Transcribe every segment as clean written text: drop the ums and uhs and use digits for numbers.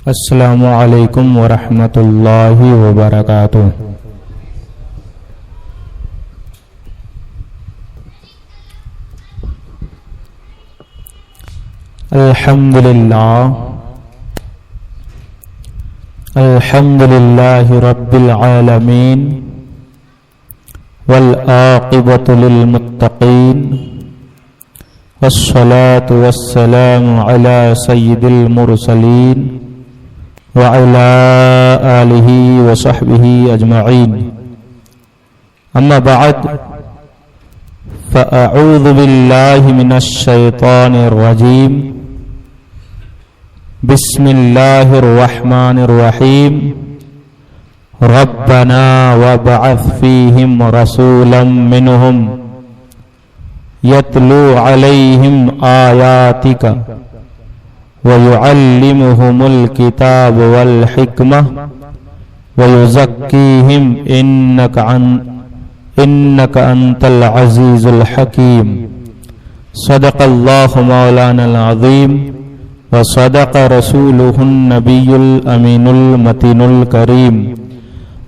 السلام علیکم ورحمۃ اللہ وبرکاتہ۔ الحمد للہ رب العالمین والعاقبۃ للمتقین والصلاة والسلام علی سید المرسلین وعلى آلہ وصحبہ اجمعین، اما بعد فاعوذ باللہ من الشیطان الرجیم، بسم اللہ الرحمن الرحیم، ربنا وابعث فیہم رسولا منہم یتلو علیہم آیاتک وَيُعَلِّمُهُمُ الْكِتَابَ وَالْحِكْمَةَ وَيُزَكِّيهِمْ إِنَّكَ أَنْتَ الْعَزِيزُ الْحَكِيمُ۔ صدق اللہ مولانا العظیم وصدق رسولہ النبی الامین المتین الکریم،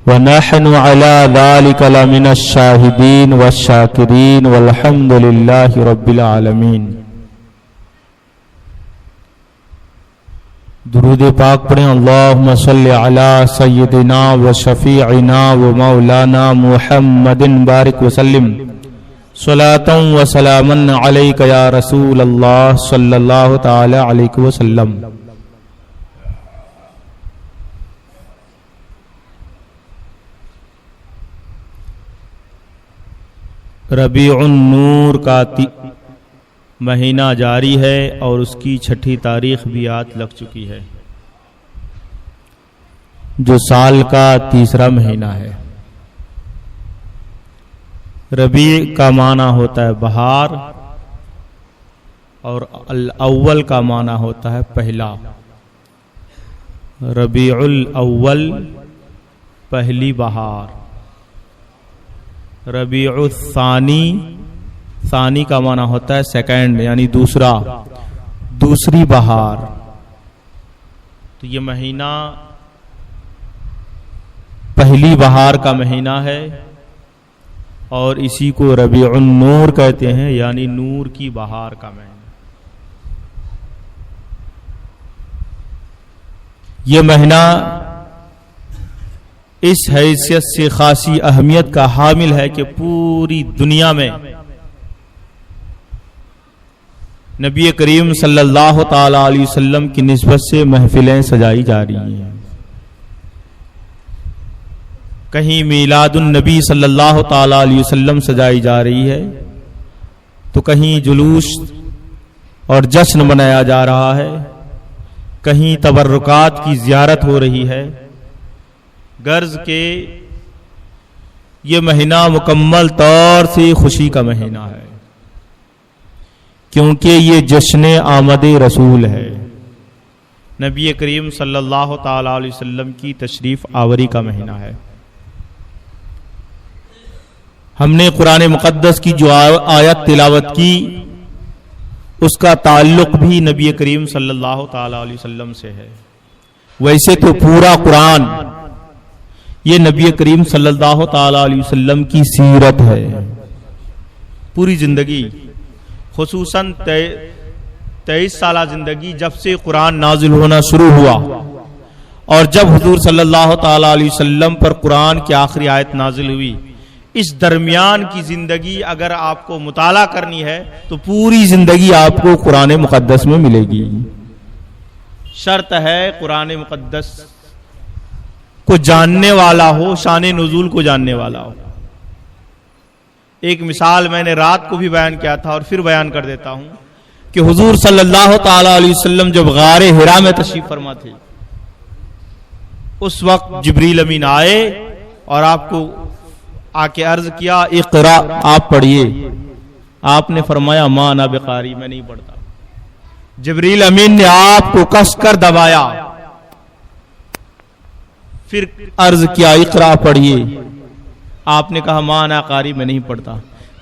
ونحن على ذلك لمن الشاہدین والشاکرین والحمد للہ رب العالمین۔ درود پاک پڑھیں۔ اللہم صلی علی سیدنا و شفیعنا و مولانا محمد بارک وسلم، صلاۃ و سلاما علیک یا رسول اللہ صلی اللہ تعالی علیہ وسلم۔ ربیع النور کا مہینہ جاری ہے اور اس کی 6 تاریخ بھی آج لگ چکی ہے، جو سال کا تیسرا مہینہ ہے۔ ربیع کا معنی ہوتا ہے بہار، اور الاول کا معنی ہوتا ہے پہلا۔ ربیع الاول پہلی بہار، ربیع الثانی، ثانی کا معنی ہوتا ہے سیکنڈ یعنی دوسری بہار۔ تو یہ مہینہ پہلی بہار کا مہینہ ہے، اور اسی کو ربیع النور کہتے ہیں، یعنی نور کی بہار کا مہینہ۔ یہ مہینہ اس حیثیت سے خاصی اہمیت کا حامل ہے کہ پوری دنیا میں نبی کریم صلی اللہ تعالی علیہ وسلم کی نسبت سے محفلیں سجائی جا رہی ہیں۔ کہیں میلاد النبی صلی اللہ تعالی علیہ وسلم سجائی جا رہی ہے، تو کہیں جلوس اور جشن منایا جا رہا ہے، کہیں تبرکات کی زیارت ہو رہی ہے۔ غرض کہ یہ مہینہ مکمل طور سے خوشی کا مہینہ ہے، کیونکہ یہ جشن آمد رسول ہے، نبی کریم صلی اللہ تعالی علیہ وسلم کی تشریف آوری کا مہینہ ہے۔ ہم نے قرآن مقدس کی جو آیت تلاوت کی، اس کا تعلق بھی نبی کریم صلی اللہ تعالی علیہ وسلم سے ہے۔ ویسے تو پورا قرآن یہ نبی کریم صلی اللہ تعالی علیہ وسلم کی سیرت ہے، پوری زندگی، خصوصاً 23 سالہ زندگی، جب سے قرآن نازل ہونا شروع ہوا، اور جب حضور صلی اللہ تعالی علیہ وسلم پر قرآن کی آخری آیت نازل ہوئی، اس درمیان کی زندگی اگر آپ کو مطالعہ کرنی ہے تو پوری زندگی آپ کو قرآن مقدس میں ملے گی۔ شرط ہے قرآن مقدس کو جاننے والا ہو، شان نزول کو جاننے والا ہو۔ ایک مثال میں نے رات کو بھی بیان کیا تھا اور پھر بیان کر دیتا ہوں کہ حضور صلی اللہ تعالی علیہ وسلم جب غار حرا میں تشریف فرما تھے، اس وقت جبریل امین آئے اور آپ کو آ کے عرض کیا اقرا، آپ پڑھیے۔ آپ نے فرمایا ما انا بقاری، میں نہیں پڑھتا۔ جبریل امین نے آپ کو کس کر دبایا، پھر عرض کیا اقرا پڑھیے۔ آپ نے کہا ما انا قاری، میں نہیں پڑھتا۔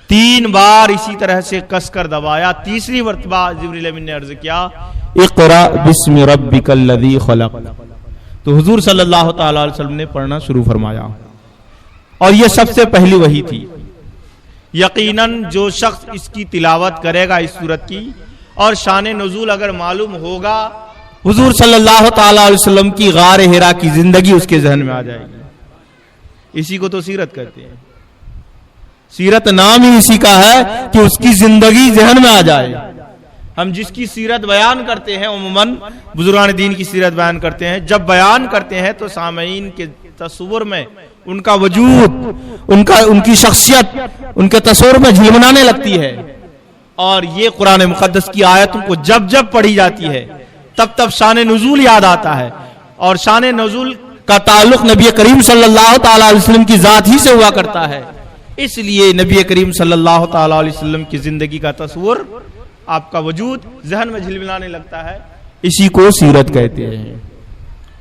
3 بار اسی طرح سے کس کر دبایا۔ تیسری مرتبہ جبریل امین نے عرض کیا اقرا بسم ربک الذی خلق، تو حضور صلی اللہ تعالی علیہ وسلم نے پڑھنا شروع فرمایا، اور یہ سب سے پہلی وحی تھی۔ یقیناً جو شخص اس کی تلاوت کرے گا، اس سورت کی، اور شان نزول اگر معلوم ہوگا، حضور صلی اللہ تعالی علیہ وسلم کی غار حرا کی زندگی اس کے ذہن میں آ جائے گی۔ اسی کو تو سیرت کہتے ہیں۔ سیرت نام ہی اسی کا ہے کہ اس کی زندگی ذہن میں آ جائے۔ ہم جس کی سیرت بیان کرتے ہیں، عموماً بزرگان دین کی سیرت بیان کرتے ہیں، جب بیان کرتے ہیں تو سامعین کے تصور میں ان کا وجود، ان کی شخصیت ان کے تصور میں جھلملانے لگتی ہے، اور یہ قرآن مقدس کی آیتوں کو جب جب پڑھی جاتی ہے تب تب شان نزول یاد آتا ہے، اور شان نزول کا تعلق نبی کریم صلی اللہ تعالی علیہ وسلم کی ذات ہی سے ہوا کرتا ہے۔ اس لیے نبی کریم صلی اللہ تعالی علیہ وسلم کی زندگی کا تصور، آپ کا وجود ذہن میں جھلملانے لگتا ہے، اسی کو سیرت کہتے ہیں۔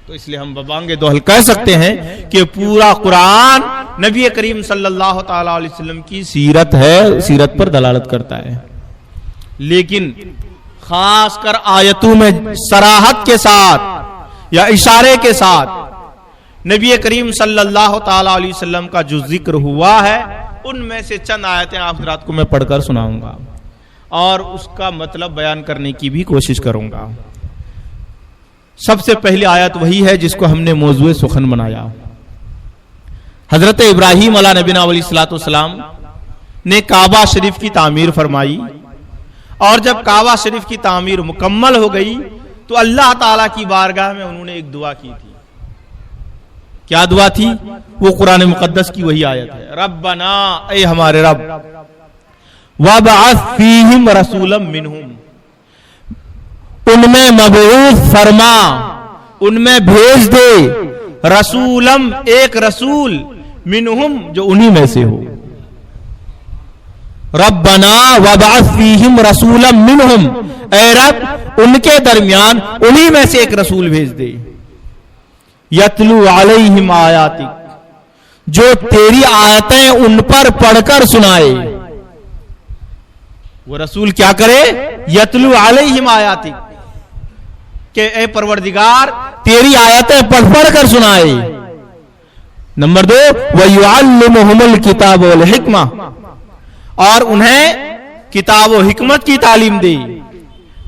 تو اس لیے ہم ببانگ دوہل کہہ سکتے ہیں کہ پورا قرآن نبی کریم صلی اللہ تعالی علیہ وسلم کی سیرت ہے، سیرت پر دلالت کرتا ہے۔ لیکن خاص کر آیتوں میں صراحت کے ساتھ یا اشارے کے ساتھ نبی کریم صلی اللہ تعالی علیہ وسلم کا جو ذکر ہوا ہے، ان میں سے چند آیتیں آپ حضرات کو میں پڑھ کر سناؤں گا اور اس کا مطلب بیان کرنے کی بھی کوشش کروں گا۔ سب سے پہلی آیت وہی ہے جس کو ہم نے موضوع سخن بنایا۔ حضرت ابراہیم علیہ نبینا علیہ الصلوۃ والسلام نے کعبہ شریف کی تعمیر فرمائی، اور جب کعبہ شریف کی تعمیر مکمل ہو گئی تو اللہ تعالیٰ کی بارگاہ میں انہوں نے ایک دعا کی تھی۔ کیا دعا تھی؟ وہ قرآن مقدس کی وہی آیت ہے، ربنا، اے ہمارے رب، وابعث فیہم رسولا منہم، ان میں مبعوث فرما، ان میں بھیج دے، رسولم، ایک رسول، منہم، جو انہی میں سے ہو۔ ربنا وابعث فیہم رسولا منہم، اے رب ان کے درمیان انہی میں سے ایک رسول بھیج دے، یتلو علیہم آیاتک، جو تیری آیتیں ان پر پڑھ کر سنائے۔ وہ رسول کیا کرے؟ یتلو علیہم آیاتک، کہ اے پروردگار تیری آیتیں پڑھ کر سنائے۔ نمبر 2، وَيُعَلِّمُهُمُ الْكِتَابَ وَالْحِکْمَةَ، اور انہیں کتاب و حکمت کی تعلیم دے۔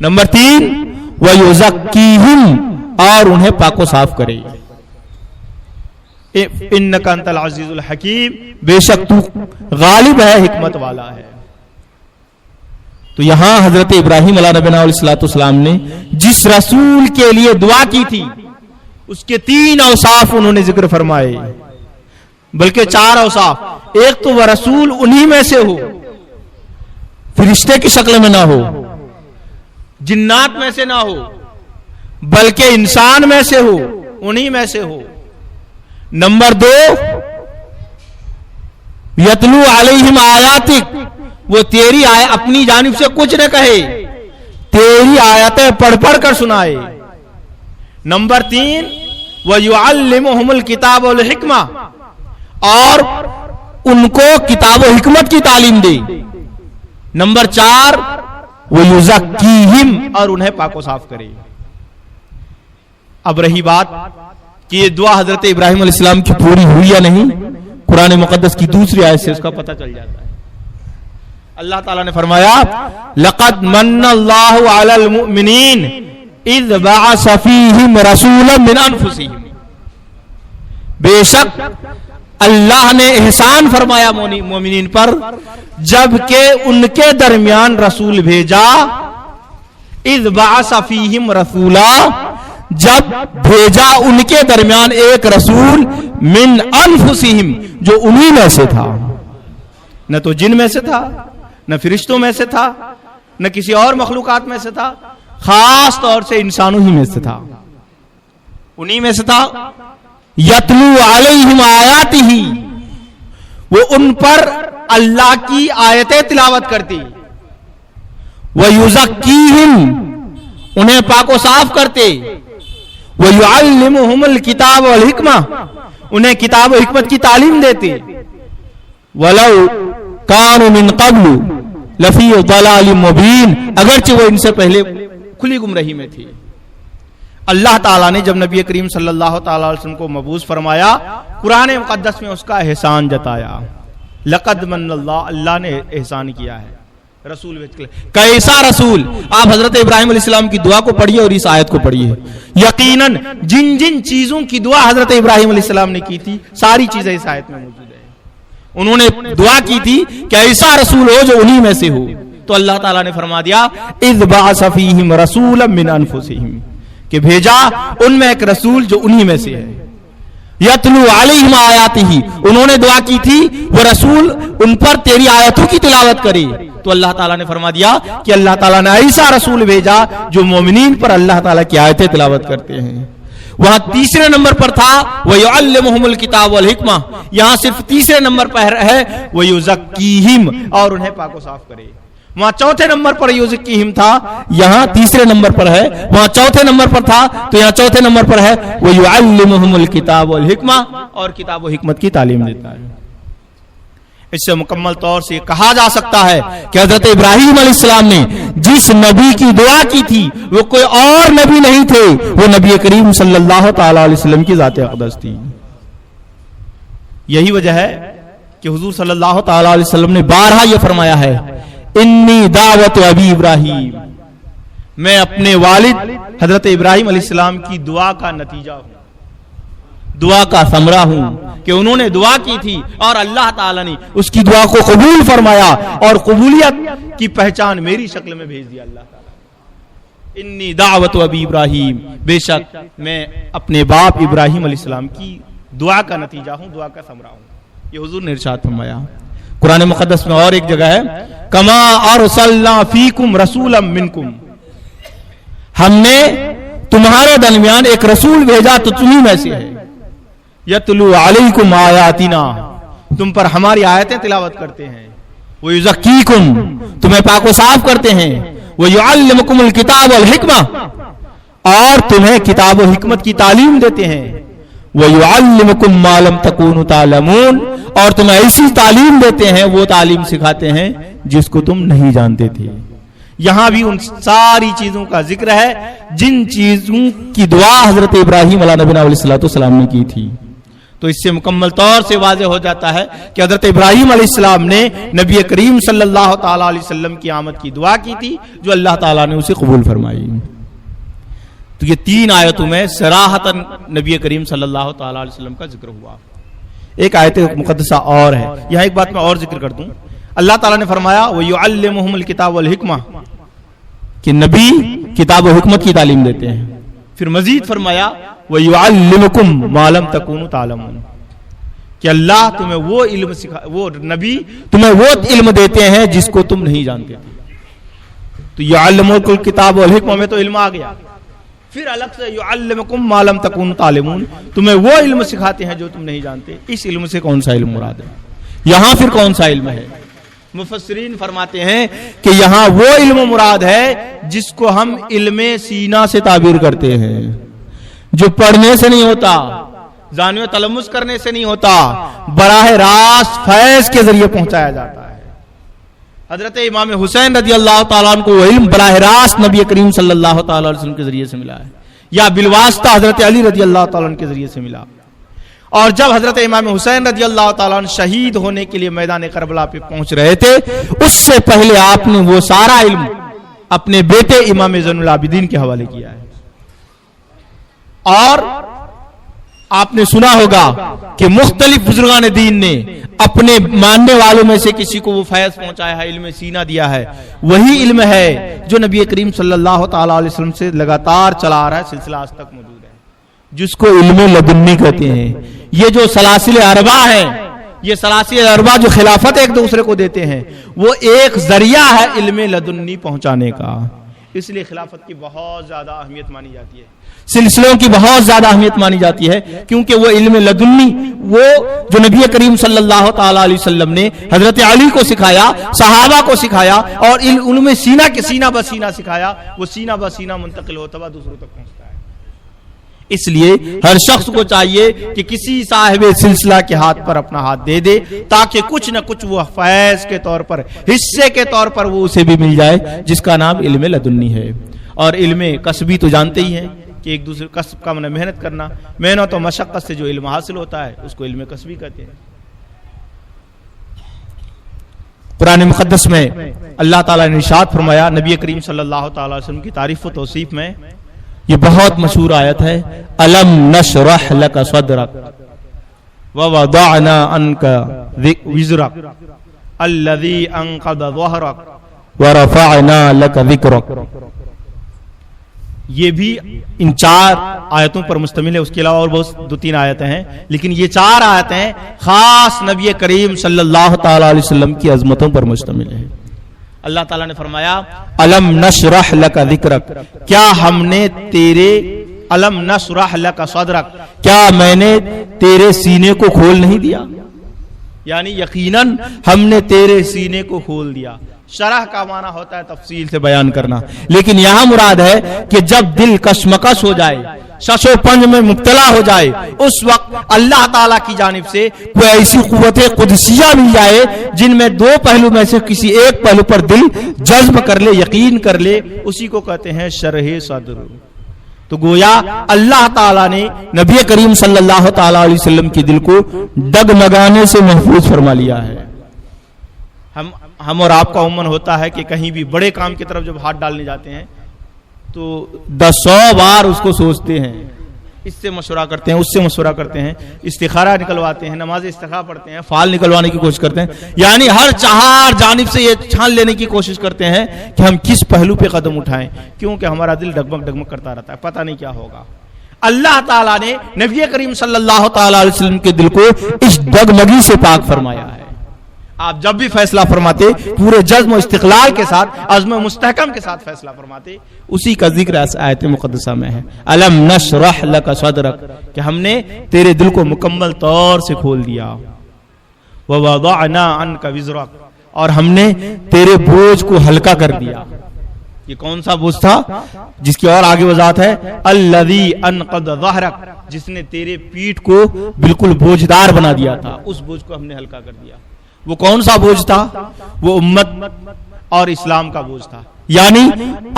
نمبر 3، وَيُزَكِّيهِمْ، اور انہیں پاک و صاف کرے۔ اِنَّكَ أَنْتَ الْعَزِيزُ الْحَكِيمُ، بے شک تو غالب ہے، حکمت والا ہے۔ تو یہاں حضرت ابراہیم علیہ نبینا علیہ الصلوۃ والسلام نے جس رسول کے لیے دعا کی تھی، اس کے 3 اوصاف انہوں نے ذکر فرمائے، بلکہ 4 اوصاف۔ ایک تو وہ رسول انہی میں سے ہو، فرشتے کی شکل میں نہ ہو، جنات میں سے نہ ہو، بلکہ انسان میں سے ہو، انہی میں سے ہو۔ نمبر 2، یتلو علیہم آیاتک، وہ تیری اپنی جانب سے کچھ نہ کہے، تیری آیتیں پڑھ کر سنائے۔ نمبر 3، وَيُعَلِّمُهُمُ الْكِتَابَ وَالْحِکْمَةَ، اور ان کو کتاب و حکمت کی تعلیم دے۔ نمبر 4، وَيُزَكِّيهِمْ، اور انہیں پاک و صاف کرے۔ اب رہی بات کہ یہ دعا حضرت ابراہیم علیہ السلام کی پوری ہوئی یا نہیں، قرآن مقدس کی دوسری آیت سے اس کا پتہ چل جاتا ہے۔ اللہ تعالیٰ نے فرمایا، لَقَدْ مَنَّ اللَّهُ عَلَى الْمُؤْمِنِينَ اِذْ بَعَثَ فِيهِمْ رَسُولًا مِنْ أَنفُسِهِمْ، بے شک اللہ نے احسان فرمایا مومنین پر جبکہ ان کے درمیان رسول بھیجا۔ اِذْ بَعَثَ فِيهِمْ رَسُولًا، جب بھیجا ان کے درمیان ایک رسول، من انفسہم، جو انہی میں سے تھا، نہ تو جن میں سے تھا، نہ فرشتوں میں سے تھا، نہ کسی اور مخلوقات میں سے تھا، خاص طور سے انسانوں ہی میں سے تھا، انہی میں سے تھا۔ یتلو علیہم آیاتہ، وہ ان پر اللہ کی آیتیں تلاوت کرتی، وَيُزَكِّيهِمْ، انہیں پاک و صاف کرتے، وَيُعَلِّمُهُمُ الْكِتَابَ وَالْحِکْمَةَ، انہیں کتاب و حکمت کی تعلیم دیتے۔ وَلَوْ كَانُوا مِن قَبْلُ لَفِي ضَلَالٍ مُبِينٍ، اگرچہ وہ ان سے پہلے کھلی گمراہی میں تھی۔ اللہ تعالیٰ نے جب نبی کریم صلی اللہ تعالی علیہ وسلم کو مبعوث فرمایا، قرآن مقدس میں اس کا احسان جتایا، لقد من اللہ نے احسان کیا ہے رسول بھیج کر۔ کیسا رسول؟ آپ حضرت ابراہیم علیہ السلام کی دعا کو پڑھیے اور اس آیت کو پڑھیے۔ یقیناً جن جن چیزوں کی دعا حضرت ابراہیم علیہ السلام نے کی تھی ساری چیزیں اس آیت میں موجود ہیں۔ انہوں نے دعا کی تھی کہ ایسا رسول ہو جو انہی میں سے ہو، تو اللہ تعالیٰ نے فرما دیا اذ بعث فیہم رسولا من انفسہم، کہ بھیجا ان میں ایک رسول جو انہی میں سے ہے۔ یتلو علیہم آیاتہ، انہوں نے دعا کی تھی وہ رسول ان پر تیری آیتوں کی تلاوت کرے، تو اللہ تعالیٰ نے فرما دیا کہ اللہ تعالیٰ نے ایسا رسول بھیجا جو مومنین پر اللہ تعالیٰ کی آیتیں تلاوت کرتے ہیں۔ وہاں تیسرے نمبر پر تھا وَيُعَلِّمُهُمُ الْكِتَابَ وَالْحِكْمَةَ، یہاں صرف تیسرے نمبر پر ہے وَيُزَكِّيهِمْ، اور انہیں پاک و صاف کرے۔ وہاں چوتھے نمبر پر یوزکیہم تھا، یہاں تیسرے نمبر پر ہے۔ وہاں چوتھے نمبر پر تھا تو یہاں چوتھے نمبر پر ہے وَيُعَلِّمُهُمُ الْكِتَابَ وَالْحِكْمَةَ، اور کتاب و حکمت کی تعلیم دیتا ہے۔ اس سے مکمل طور سے کہا جا سکتا ہے کہ حضرت ابراہیم علیہ السلام نے جس نبی کی دعا کی تھی وہ کوئی اور نبی نہیں تھے، وہ نبی کریم صلی اللہ تعالی علیہ وسلم کی ذات اقدس تھی۔ یہی وجہ ہے کہ حضور صلی اللہ تعالی علیہ وسلم نے بارہا یہ فرمایا ہے انی دعوت ابی ابراہیم، میں اپنے والد حضرت ابراہیم علیہ السلام کی دعا کا نتیجہ ہوں، دعا کا ثمرہ ہوں کہ انہوں نے دعا کی تھی اور اللہ تعالیٰ نے اس کی دعا کو قبول فرمایا اور قبولیت کی پہچان میری شکل میں بھیج دیا اللہ تعالیٰ۔ انی دعوت ابی ابراہیم، بے شک میں اپنے باپ ابراہیم علیہ السلام کی دعا کا نتیجہ ہوں، دعا کا ثمرہ ہوں، یہ حضور نے ارشاد فرمایا۔ قرآن مقدس میں اور ایک جگہ ہے کما ارسلنا فیکم رسولا منکم، ہم نے تمہارے درمیان ایک رسول بھیجا تو تمہیں میں سے ہے، یتلو علیکم آیاتنا، تم پر ہماری آیتیں تلاوت کرتے ہیں، ویزکیکم، تمہیں پاک و صاف کرتے ہیں، ویعلمکم الکتاب والحکمہ، اور تمہیں کتاب و حکمت کی تعلیم دیتے ہیں، ویعلمکم ما لم تکونوا تعلمون، اور تمہیں ایسی تعلیم دیتے ہیں، وہ تعلیم سکھاتے ہیں جس کو تم نہیں جانتے تھے۔ یہاں بھی ان ساری چیزوں کا ذکر ہے جن چیزوں کی دعا حضرت ابراہیم علیہ نبینا علیہ السلام نے کی تھی۔ تو اس سے مکمل طور سے واضح ہو جاتا ہے کہ حضرت ابراہیم علیہ السلام نے نبی کریم صلی اللہ تعالی علیہ وسلم کی آمد کی دعا کی تھی جو اللہ تعالیٰ نے اسے قبول فرمائی۔ تو یہ تین آیتوں میں صراحتاً نبی کریم صلی اللہ تعالی علیہ وسلم کا ذکر ہوا۔ ایک آیت مقدسہ اور ہے، یہاں ایک بات میں اور ذکر کر دوں، اللہ تعالیٰ نے فرمایا وَيُعَلِّمُهُمُ الْكِتَابَ وَالْحِكْمَةَ، کہ نبی کتاب و حکمت کی تعلیم دیتے ہیں۔ پھر مزید فرمایا وَيُعَلِّمُكُمْ مَا لَمْ تَكُونُوا تَعْلَمُونَ، کہ اللہ تمہیں وہ علم وہ نبی تمہیں وہ علم دیتے ہیں جس کو تم نہیں جانتے تھے۔ تو يُعَلِّمُكُمُ الْكِتَابَ وَالْحِكْمَةَ میں تو علم آ گیا، پھر الگ سے يُعَلِّمُكُمْ مَا لَمْ تَكُونُوا تَعْلَمُونَ، تمہیں وہ علم سکھاتے ہیں جو تم نہیں جانتے۔ اس علم سے کون سا علم مراد ہے؟ یہاں پھر کون سا علم ہے؟ مفسرین فرماتے ہیں کہ یہاں وہ علم مراد ہے جس کو ہم علم سینہ سے تعبیر کرتے ہیں، جو پڑھنے سے نہیں ہوتا، زانوی تلمس کرنے سے نہیں ہوتا، براہ راست فیض کے ذریعے پہنچایا جاتا ہے۔ حضرت امام حسین رضی اللہ تعالیٰ عنہ کو وہ علم براہ راست نبی کریم صلی اللہ تعالیٰ علیہ وسلم کے ذریعے سے ملا ہے، یا بالواسطہ حضرت علی رضی اللہ تعالیٰ عنہ کے ذریعے سے ملا۔ اور جب حضرت امام حسین رضی اللہ تعالیٰ عنہ شہید ہونے کے لیے میدان کربلا پہ پہنچ رہے تھے، اس سے پہلے آپ نے وہ سارا علم اپنے بیٹے امام زین العابدین کے حوالے کیا ہے۔ اور آپ نے سنا ہوگا کہ مختلف بزرگان دین نے اپنے ماننے والوں میں سے کسی کو وہ فیض پہنچایا ہے، علم سینہ دیا ہے، وہی علم ہے جو نبی کریم صلی اللہ تعالیٰ علیہ وسلم سے لگاتار چلا آ رہا ہے، سلسلہ آج تک موجود ہے، جس کو علم لدنی کہتے ہیں۔ یہ جو سلاسل اربع ہیں، یہ سلاسل اربع جو خلافت ایک دوسرے کو دیتے ہیں، وہ ایک ذریعہ ہے علم لدنی پہنچانے کا، اس لیے خلافت کی بہت زیادہ اہمیت مانی جاتی ہے، سلسلوں کی بہت زیادہ اہمیت مانی جاتی ہے، کیونکہ وہ علم لدنی وہ جو نبی کریم صلی اللہ تعالی علیہ وسلم نے حضرت علی کو سکھایا، صحابہ کو سکھایا، اور علم سینہ کے سینہ بہ سینہ سکھایا، وہ سینہ بہ سینہ منتقل ہوتا ہوا دوسروں تک پہنچتا ہے۔ اس لیے ہر شخص کو چاہیے کہ کسی صاحب سلسلہ کے ہاتھ پر اپنا ہاتھ دے دے، تاکہ کچھ نہ کچھ وہ فیض کے طور پر، حصے کے طور پر وہ اسے بھی مل جائے، جس کا نام علم لدنی ہے۔ اور علم کسبی تو جانتے ہی ہیں کہ ایک دوسرے کسب کا معنی محنت کرنا، محنت و مشقت سے جو علم حاصل ہوتا ہے اس کو علم کسبی کہتے ہیں۔ قرآن مقدس میں اللہ تعالیٰ نے ارشاد فرمایا نبی کریم صلی اللہ تعالی وسلم کی تعریف و توصیف میں، یہ بہت مشہور آیت ہے، الم نشرح لک صدرک ووضعنا عنک وزرک الذی انقض ظہرک ورفعنا لک ذکرک۔ یہ بھی ان 4 آیتوں پر مشتمل ہے، اس کے علاوہ اور بہت 2-3 آیتیں ہیں، لیکن یہ 4 آیتیں خاص نبی کریم صلی اللہ تعالی علیہ وسلم کی عظمتوں پر مشتمل ہے۔ اللہ تعالیٰ نے فرمایا الم نشرح لک ذکرک، کیا ہم نے تیرے الم نشرح لک صدرک، کیا میں نے تیرے سینے کو کھول نہیں دیا؟ یعنی یقیناً ہم نے تیرے سینے کو کھول دیا۔ شرح کا معنی ہوتا ہے تفصیل سے بیان کرنا، لیکن یہاں مراد ہے کہ جب دل کشمکش ہو جائے، شش و پنج میں مبتلا ہو جائے، اس وقت اللہ تعالیٰ کی جانب سے کوئی ایسی قوت قدسیہ مل جائے جن میں 2 پہلو میں سے کسی ایک پہلو پر دل جذب کر لے، یقین کر لے، اسی کو کہتے ہیں شرح صدر۔ تو گویا اللہ تعالیٰ نے نبی کریم صلی اللہ تعالی علیہ وسلم کے دل کو ڈگمگانے سے محفوظ فرما لیا ہے۔ ہم اور آپ کا عموماً ہوتا ہے کہ کہیں بھی بڑے کام کی طرف جب ہاتھ ڈالنے جاتے ہیں تو 100 بار اس کو سوچتے ہیں، اس سے مشورہ کرتے ہیں، اس سے مشورہ کرتے ہیں، استخارہ نکلواتے ہیں، نماز استخارہ پڑھتے ہیں، فعال نکلوانے کی کوشش کرتے ہیں، یعنی ہر 4 جانب سے یہ چھان لینے کی کوشش کرتے ہیں کہ ہم کس پہلو پہ قدم اٹھائیں، کیونکہ ہمارا دل ڈگمگ ڈگمگ کرتا رہتا ہے، پتہ نہیں کیا ہوگا۔ اللہ تعالیٰ نے نبی کریم صلی اللہ تعالی علیہ وسلم کے دل کو اس ڈگمگی سے پاک فرمایا ہے۔ آپ جب بھی فیصلہ فرماتے پورے جزم و استقلال کے ساتھ، عزم و مستحکم کے ساتھ فیصلہ فرماتے، اسی کا ذکر اس آیت مقدسہ میں ہے، الم نشرح لک صدرک، کہ ہم نے تیرے دل کو مکمل طور سے کھول دیا، ووضعنا عنک وزرک، اور ہم نے تیرے بوجھ کو ہلکا کر دیا۔ یہ کون سا بوجھ تھا جس کی اور آگے وضاحت ہے، الذی انقض ظہرک، جس نے تیرے پیٹھ کو بالکل بوجھدار بنا دیا تھا، اس بوجھ کو ہم نے ہلکا کر دیا۔ وہ کون سا بوجھ تھا؟ وہ امت اور اسلام کا بوجھ تھا، یعنی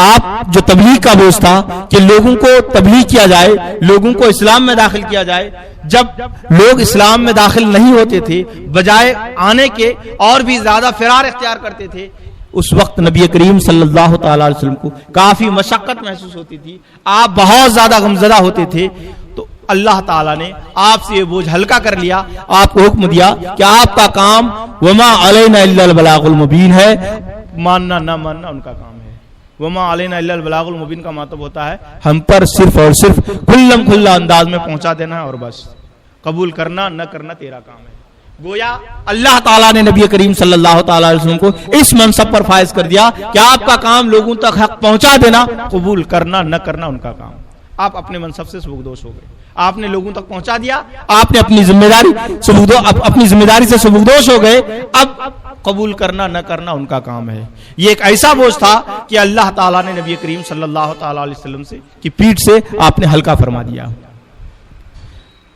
آپ جو تبلیغ کا بوجھ تھا کہ لوگوں کو تبلیغ کیا جائے، لوگوں کو اسلام میں داخل کیا جائے۔ جب لوگ اسلام میں داخل نہیں ہوتے تھے، بجائے آنے کے اور بھی زیادہ فرار اختیار کرتے تھے، اس وقت نبی کریم صلی اللہ تعالی علیہ وسلم کو کافی مشقت محسوس ہوتی تھی، آپ بہت زیادہ غمزدہ ہوتے تھے۔ تو اللہ تعالیٰ نے آپ سے یہ بوجھ ہلکا کر لیا، آپ کو حکم دیا کہ آپ کا کام وما علینا الا البلاغ المبین ہے، ماننا نہ ماننا ان کا کام ہے۔ وما علینا الا البلاغ المبین کا مطلب ہوتا ہے ہم پر صرف اور صرف کھلم کھلا انداز میں پہنچا دینا ہے، اور بس قبول کرنا نہ کرنا تیرا کام ہے۔ گویا اللہ تعالیٰ نے نبی کریم صلی اللہ تعالی علیہ وسلم کو اس منصب پر فائز کر دیا کہ آپ کا کام لوگوں تک حق پہنچا دینا، قبول کرنا نہ کرنا ان کا کام۔ آپ اپنے منصب سے سبکدوش ہو گئے، آپ نے لوگوں تک پہنچا دیا، آپ نے اپنی ذمہ داری سے سبکدوش ہو گئے، اب قبول کرنا نہ کرنا ان کا کام ہے۔ یہ ایک ایسا بوجھ تھا کہ اللہ تعالیٰ نے نبی کریم صلی اللہ تعالی علیہ وسلم سے کی پیٹھ سے آپ نے ہلکا فرما دیا۔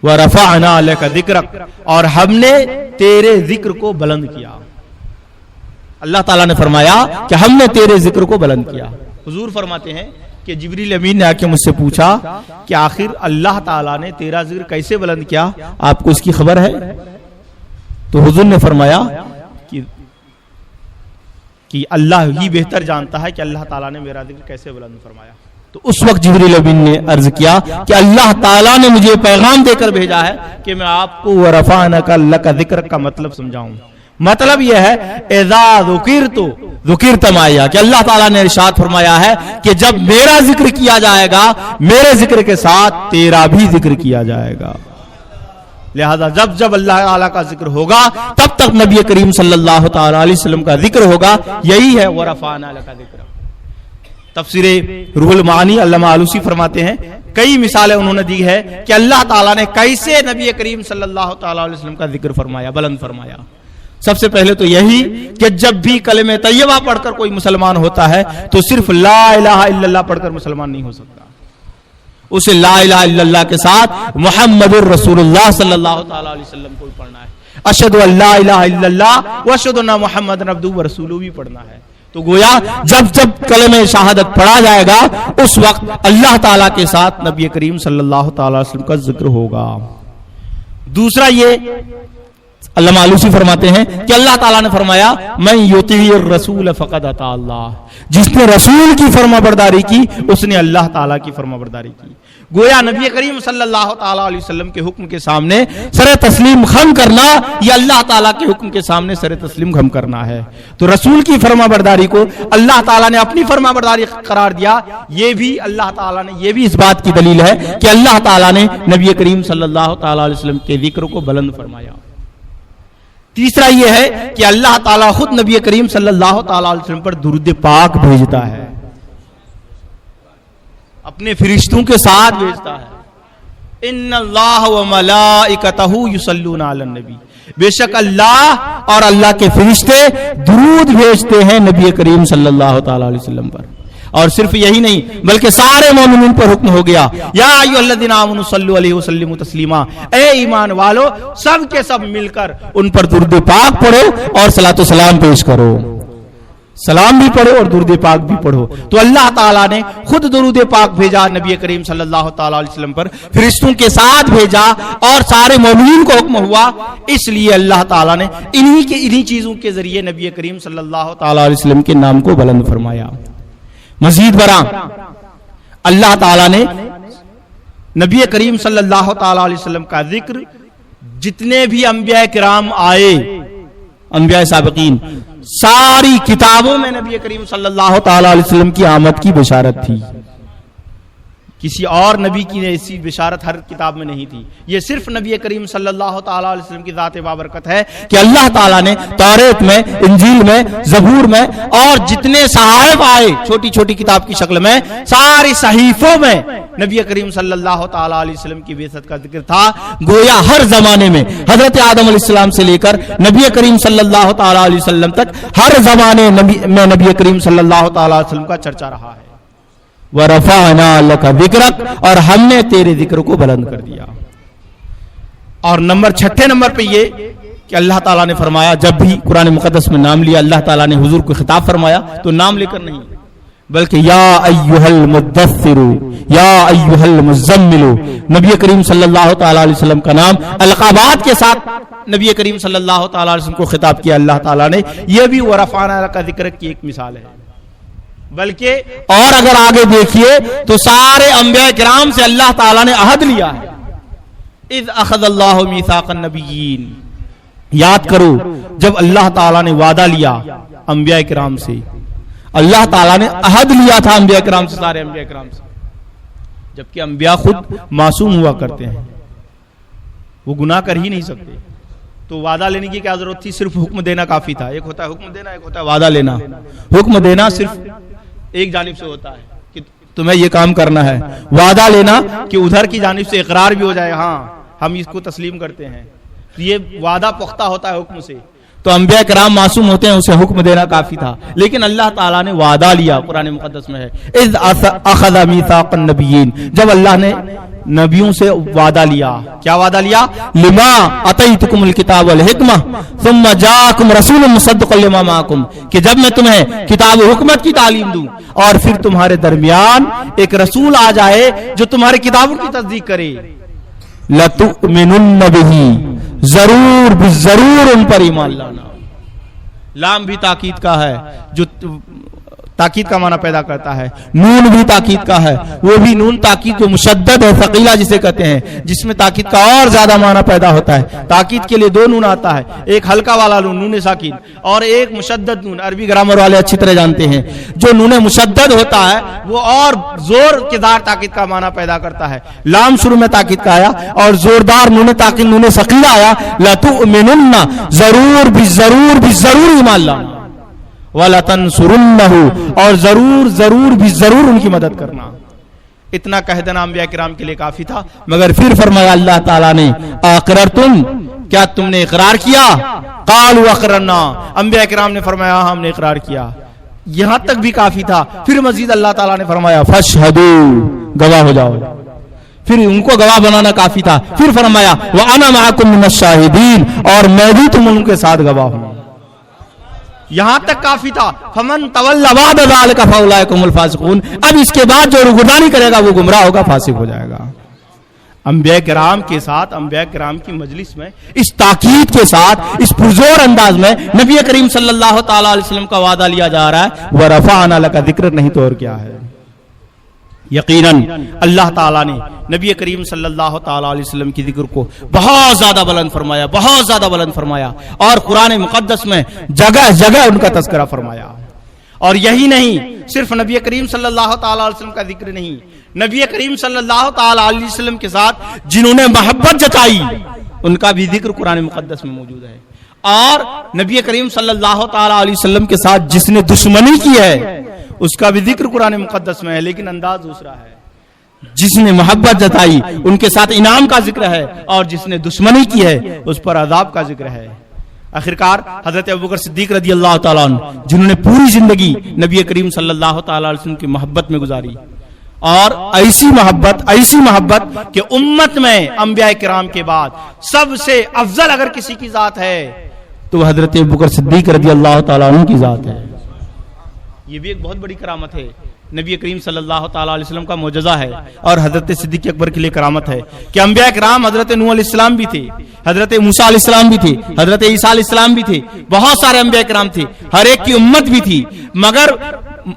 وَرَفَعْنَا لَكَ ذِكْرَكَ، اور ہم نے تیرے ذکر کو بلند کیا۔ اللہ تعالیٰ نے فرمایا کہ ہم نے تیرے ذکر کو بلند کیا۔ حضور فرماتے ہیں کہ جبریل امین نے آ کے مجھ سے پوچھا کہ آخر اللہ تعالیٰ نے تیرا ذکر کیسے بلند کیا، آپ کو اس کی خبر ہے؟ تو حضور نے فرمایا کہ اللہ ہی بہتر جانتا ہے کہ اللہ تعالیٰ نے میرا ذکر کیسے بلند فرمایا۔ تو اس وقت جبریل امین نے عرض کیا کہ اللہ تعالیٰ نے مجھے پیغام دے کر بھیجا ہے کہ میں آپ کو وَرَفَعْنَا لَكَ ذِكْرَكَ کا مطلب سمجھاؤں۔ مطلب یہ ہے اذا ذکرت معیا، کہ اللہ تعالیٰ نے ارشاد فرمایا ہے کہ جب میرا ذکر کیا جائے گا، میرے ذکر کے ساتھ تیرا بھی ذکر کیا جائے گا۔ لہذا جب اللہ تعالیٰ کا ذکر ہوگا تب تک نبی کریم صلی اللہ تعالی علیہ وسلم کا ذکر ہوگا۔ یہی ہے وَرَفَعْنَا لَكَ ذِكْرَكَ۔ تفسیر روح المعانی علامہ آلوسی فرماتے ہیں، کئی مثالیں انہوں نے دی ہے کہ اللہ تعالیٰ نے کیسے نبی کریم صلی اللہ تعالی علیہ وسلم کا ذکر فرمایا، بلند فرمایا۔ سب سے پہلے تو یہی کہ جب بھی کلمہ طیبہ پڑھ کر کوئی مسلمان ہوتا ہے تو صرف لا الہ الا اللہ پڑھ کر مسلمان نہیں ہو سکتا، اسے لا الہ الا اللہ کے ساتھ محمد الرسول اللہ صلی اللہ تعالی علیہ وسلم کو بھی پڑھنا ہے، اشہد ان لا الہ الا اللہ واشہد ان محمد عبدہ ورسولہ بھی پڑھنا ہے۔ تو گویا جب جب کلمہ شہادت پڑھا جائے گا اس وقت اللہ تعالیٰ کے ساتھ نبی کریم صلی اللہ تعالی علیہ وسلم کا ذکر ہوگا. دوسرا یہ علامہ آلوسی فرماتے ہیں کہ اللہ تعالیٰ نے فرمایا من یطیع الرسول فقد اطاع اللہ، جس نے رسول کی فرما برداری کی اس نے اللہ تعالیٰ کی فرما برداری کی. گویا نبی کریم صلی اللہ تعالیٰ علیہ وسلم کے حکم کے سامنے سر تسلیم خم کرنا یہ اللہ تعالیٰ کے حکم کے سامنے سر تسلیم خم کرنا ہے. تو رسول کی فرما برداری کو اللہ تعالیٰ نے اپنی فرما برداری قرار دیا. یہ بھی اللہ تعالیٰ نے یہ بھی اس بات کی دلیل ہے کہ اللہ تعالیٰ نے نبی کریم صلی اللہ تعالیٰ علیہ وسلم کے ذکر کو بلند فرمایا. تیسرا یہ ہے کہ اللہ تعالیٰ خود نبی کریم صلی اللہ تعالیٰ علیہ وسلم پر درود پاک بھیجتا ہے، اپنے فرشتوں کے ساتھ بھیجتا ہے. ان اللہ و ملائکتہ یصلون علی النبی، بے شک اللہ اور اللہ کے فرشتے درود بھیجتے ہیں نبی کریم صلی اللہ تعالی علیہ وسلم پر. اور صرف یہی نہیں بلکہ سارے مومنین پر حکم ہو گیا یا ایھا الذین آمنوا صلوا علیہ وسلموا تسلیما، اے ایمان والو سب کے سب مل کر ان پر درود پاک پڑھو اور صلاۃ و سلام پیش کرو. سلام بھی پڑھو اور درود پاک بھی پڑھو. تو اللہ تعالیٰ نے خود درود پاک بھیجا نبی کریم صلی اللہ تعالی علیہ وسلم پر، فرشتوں کے ساتھ بھیجا اور سارے مومنین کو حکم ہوا. اس لیے اللہ تعالیٰ نے انہی چیزوں کے ذریعے نبی کریم صلی اللہ تعالی علیہ وسلم کے نام کو بلند فرمایا. مزید برآں اللہ تعالیٰ نے نبی کریم صلی اللہ تعالی علیہ وسلم کا ذکر جتنے بھی انبیاء کرام آئے، انبیاء سابقین، ساری کتابوں میں نبی کریم صلی اللہ تعالی علیہ وسلم کی آمد کی بشارت تھی. کسی اور نبی کی ایسی بشارت ہر کتاب میں نہیں تھی. یہ صرف نبی کریم صلی اللہ تعالی علیہ وسلم کی ذات بابرکت ہے کہ اللہ تعالیٰ نے توریت میں، انجیل میں، زبور میں اور جتنے صحائف آئے چھوٹی چھوٹی کتاب کی شکل میں، ساری صحیفوں میں نبی کریم صلی اللہ تعالی علیہ وسلم کی بعثت کا ذکر تھا. گویا ہر زمانے میں حضرت آدم علیہ السلام سے لے کر نبی کریم صلی اللہ تعالی علیہ وسلم تک ہر زمانے میں نبی کریم صلی اللہ تعالی علیہ وسلم کا چرچا رہا ہے. وَرَفَعْنَا لَكَ ذِكْرَكَ، اور ہم نے تیرے ذکر کو بلند کر دیا. اور چھٹے نمبر پہ یہ کہ اللہ تعالیٰ نے فرمایا، جب بھی قرآن مقدس میں نام لیا اللہ تعالیٰ نے حضور کو خطاب فرمایا تو نام لے کر نہیں بلکہ یا ایھا المدثر، یا ایھا المزمل. نبی کریم صلی اللہ تعالی علیہ وسلم کا نام القابات کے ساتھ نبی کریم صلی اللہ تعالی علیہ وسلم کو خطاب کیا اللہ تعالیٰ نے. یہ بھی وَرَفَعْنَا لَكَ ذِكْرَكَ کی ایک مثال ہے. بلکہ اور اگر آگے دیکھیے تو سارے انبیاء کرام سے اللہ تعالیٰ نے عہد لیا ہے. اذ اخذ اللہ میثاق النبیین، یاد کرو جب اللہ تعالیٰ نے وعدہ لیا انبیاء کرام سے، اللہ تعالیٰ نے عہد لیا تھا انبیاء کرام سے، سارے انبیاء کرام سے، جبکہ انبیاء خود معصوم ہوا کرتے ہیں، وہ گناہ کر ہی نہیں سکتے. تو وعدہ لینے کی کیا ضرورت تھی؟ صرف حکم دینا کافی تھا. ایک ہوتا ہے حکم دینا، ایک ہوتا ہے وعدہ لینا. حکم دینا صرف ایک جانب سے ہوتا ہے کہ تمہیں یہ کام کرنا ہے، وعدہ لینا کہ ادھر کی جانب سے اقرار بھی ہو جائے، ہاں ہم اس کو تسلیم کرتے ہیں. یہ وعدہ پختہ ہوتا ہے حکم سے. تو انبیاء کرام معصوم ہوتے ہیں، اسے حکم دینا کافی تھا. لیکن اللہ تعالیٰ نے وعدہ لیا، قرآن مقدس میں ہے اذ اخذ میثاق النبیین، جب اللہ نے نبیوں سے وعدہ لیا. کیا وعدہ لیا؟ لما اتیتکم الکتاب والحکمہ ثم جاءکم رسول مصدق لما معکم، کہ جب میں تمہیں کتاب و حکمت کی تعلیم دوں اور پھر تمہارے درمیان ایک رسول آ جائے جو تمہاری کتابوں کی تصدیق کرے، لَتُؤْمِنُنَّ بِهِ، ضرور بھی ضرور ان پر ایمان لانا. لام بھی تاکید کا ہے جو تاکید کا معنی پیدا کرتا ہے، نون بھی تاکید کا ہے، وہ بھی نون تاکید جو مشدد ہے، ثقیلہ جسے کہتے ہیں، جس میں تاکید کا اور زیادہ معنی پیدا ہوتا ہے. تاکید کے لیے دو نون آتا ہے، ایک ہلکا والا نون نون ساکن اور ایک مشدد نون. عربی گرامر والے اچھی طرح جانتے ہیں جو نون مشدد ہوتا ہے وہ اور زور کے دار تاکید کا معنی پیدا کرتا ہے. لام شروع میں تاکید کا آیا اور زوردار نون تاکید نون ثقیلہ آیا. لَتُؤْمِنُنَّ، ضرور بھی ضرور ایمان لانا، وَلَتَنْصُرُنَّهُ، اور ضرور بھی ضرور ان کی مدد کرنا. اتنا کہہ دینا انبیاء کرام کے لیے کافی تھا. مگر پھر فرمایا اللہ تعالیٰ نے اقررتم، کیا تم نے اقرار کیا؟ قالوا اقررنا، انبیاء کرام نے فرمایا ہم نے اقرار کیا. یہاں تک بھی کافی تھا. پھر مزید اللہ تعالیٰ نے فرمایا فاشہدوا، گواہ ہو جاؤ. پھر ان کو گواہ بنانا کافی تھا. پھر فرمایا وَأَنَا مَعَكُم مِّنَ الشَّاهِدِينَ، اور میں بھی تم ان کے ساتھ گواہ ہوں. یہاں تک کافی تھا. فمن تولی بعد ذلک فاولئک هم الفاسقون. اب اس کے بعد جو روگردانی کرے گا وہ گمراہ ہوگا, فاسق ہو جائے گا. انبیاء کرام کے ساتھ, انبیاء کرام کی مجلس میں اس تاکید کے ساتھ, اس پرزور انداز میں نبی کریم صلی اللہ تعالی علیہ وسلم کا وعدہ لیا جا رہا ہے, ورفعنا لک ذکر, نہیں تو اور کیا ہے. یقیناً اللہ تعالیٰ نے نبی کریم صلی اللہ تعالیٰ علیہ وسلم کی ذکر کو بہت زیادہ بلند فرمایا, بہت زیادہ بلند فرمایا, اور قرآن مقدس میں جگہ جگہ ان کا تذکرہ فرمایا. اور یہی نہیں, صرف نبی کریم صلی اللہ تعالیٰ علیہ وسلم کا ذکر نہیں, نبی کریم صلی اللہ تعالیٰ علیہ وسلم کے ساتھ جنہوں نے محبت جتائی ان کا بھی ذکر قرآن مقدس میں موجود ہے. اور نبی کریم صلی اللہ تعالیٰ علیہ وسلم کے ساتھ جس نے دشمنی کی ہے اس کا بھی ذکر قرآن مقدس میں ہے, لیکن انداز دوسرا ہے. جس نے محبت جتائی ان کے ساتھ انعام کا ذکر ہے, اور جس نے دشمنی کی ہے اس پر عذاب کا ذکر ہے. آخرکار حضرت ابوبکر صدیق رضی اللہ تعالیٰ عنہ, جنہوں نے پوری زندگی نبی کریم صلی اللہ تعالیٰ علیہ وسلم کی محبت میں گزاری, اور ایسی محبت کہ امت میں انبیاء کرام کے بعد سب سے افضل اگر کسی کی ذات ہے تو حضرت ابوبکر صدیق رضی اللہ تعالیٰ عنہ کی ذات ہے. یہ بھی ایک بہت بڑی کرامت ہے, نبی کریم صلی اللہ تعالیٰ علیہ وسلم کا معجزہ ہے, اور حضرت صدیق اکبر کے لیے کرامت ہے کہ انبیاء کرام حضرت نوح علیہ السلام بھی تھے, حضرت موسیٰ علیہ السلام بھی تھے, حضرت عیسیٰ علیہ السلام بھی تھے, بہت سارے انبیاء کرام تھے, ہر ایک کی امت بھی تھی. مگر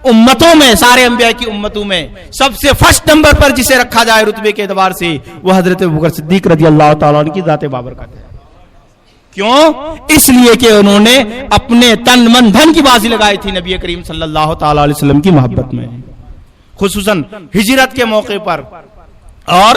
امتوں میں, سارے انبیاء کی امتوں میں سب سے فرسٹ نمبر پر جسے رکھا جائے رتبے کے اعتبار سے وہ حضرت ابوبکر صدیق رضی اللہ تعالیٰ عنہ کی ذات بابرکت ہے. کیوں؟ اس لیے کہ انہوں نے اپنے تن من دھن کی بازی لگائی تھی نبی کریم صلی اللہ تعالیٰ علیہ وسلم کی محبت میں, خصوصاً ہجرت کے موقع پر. اور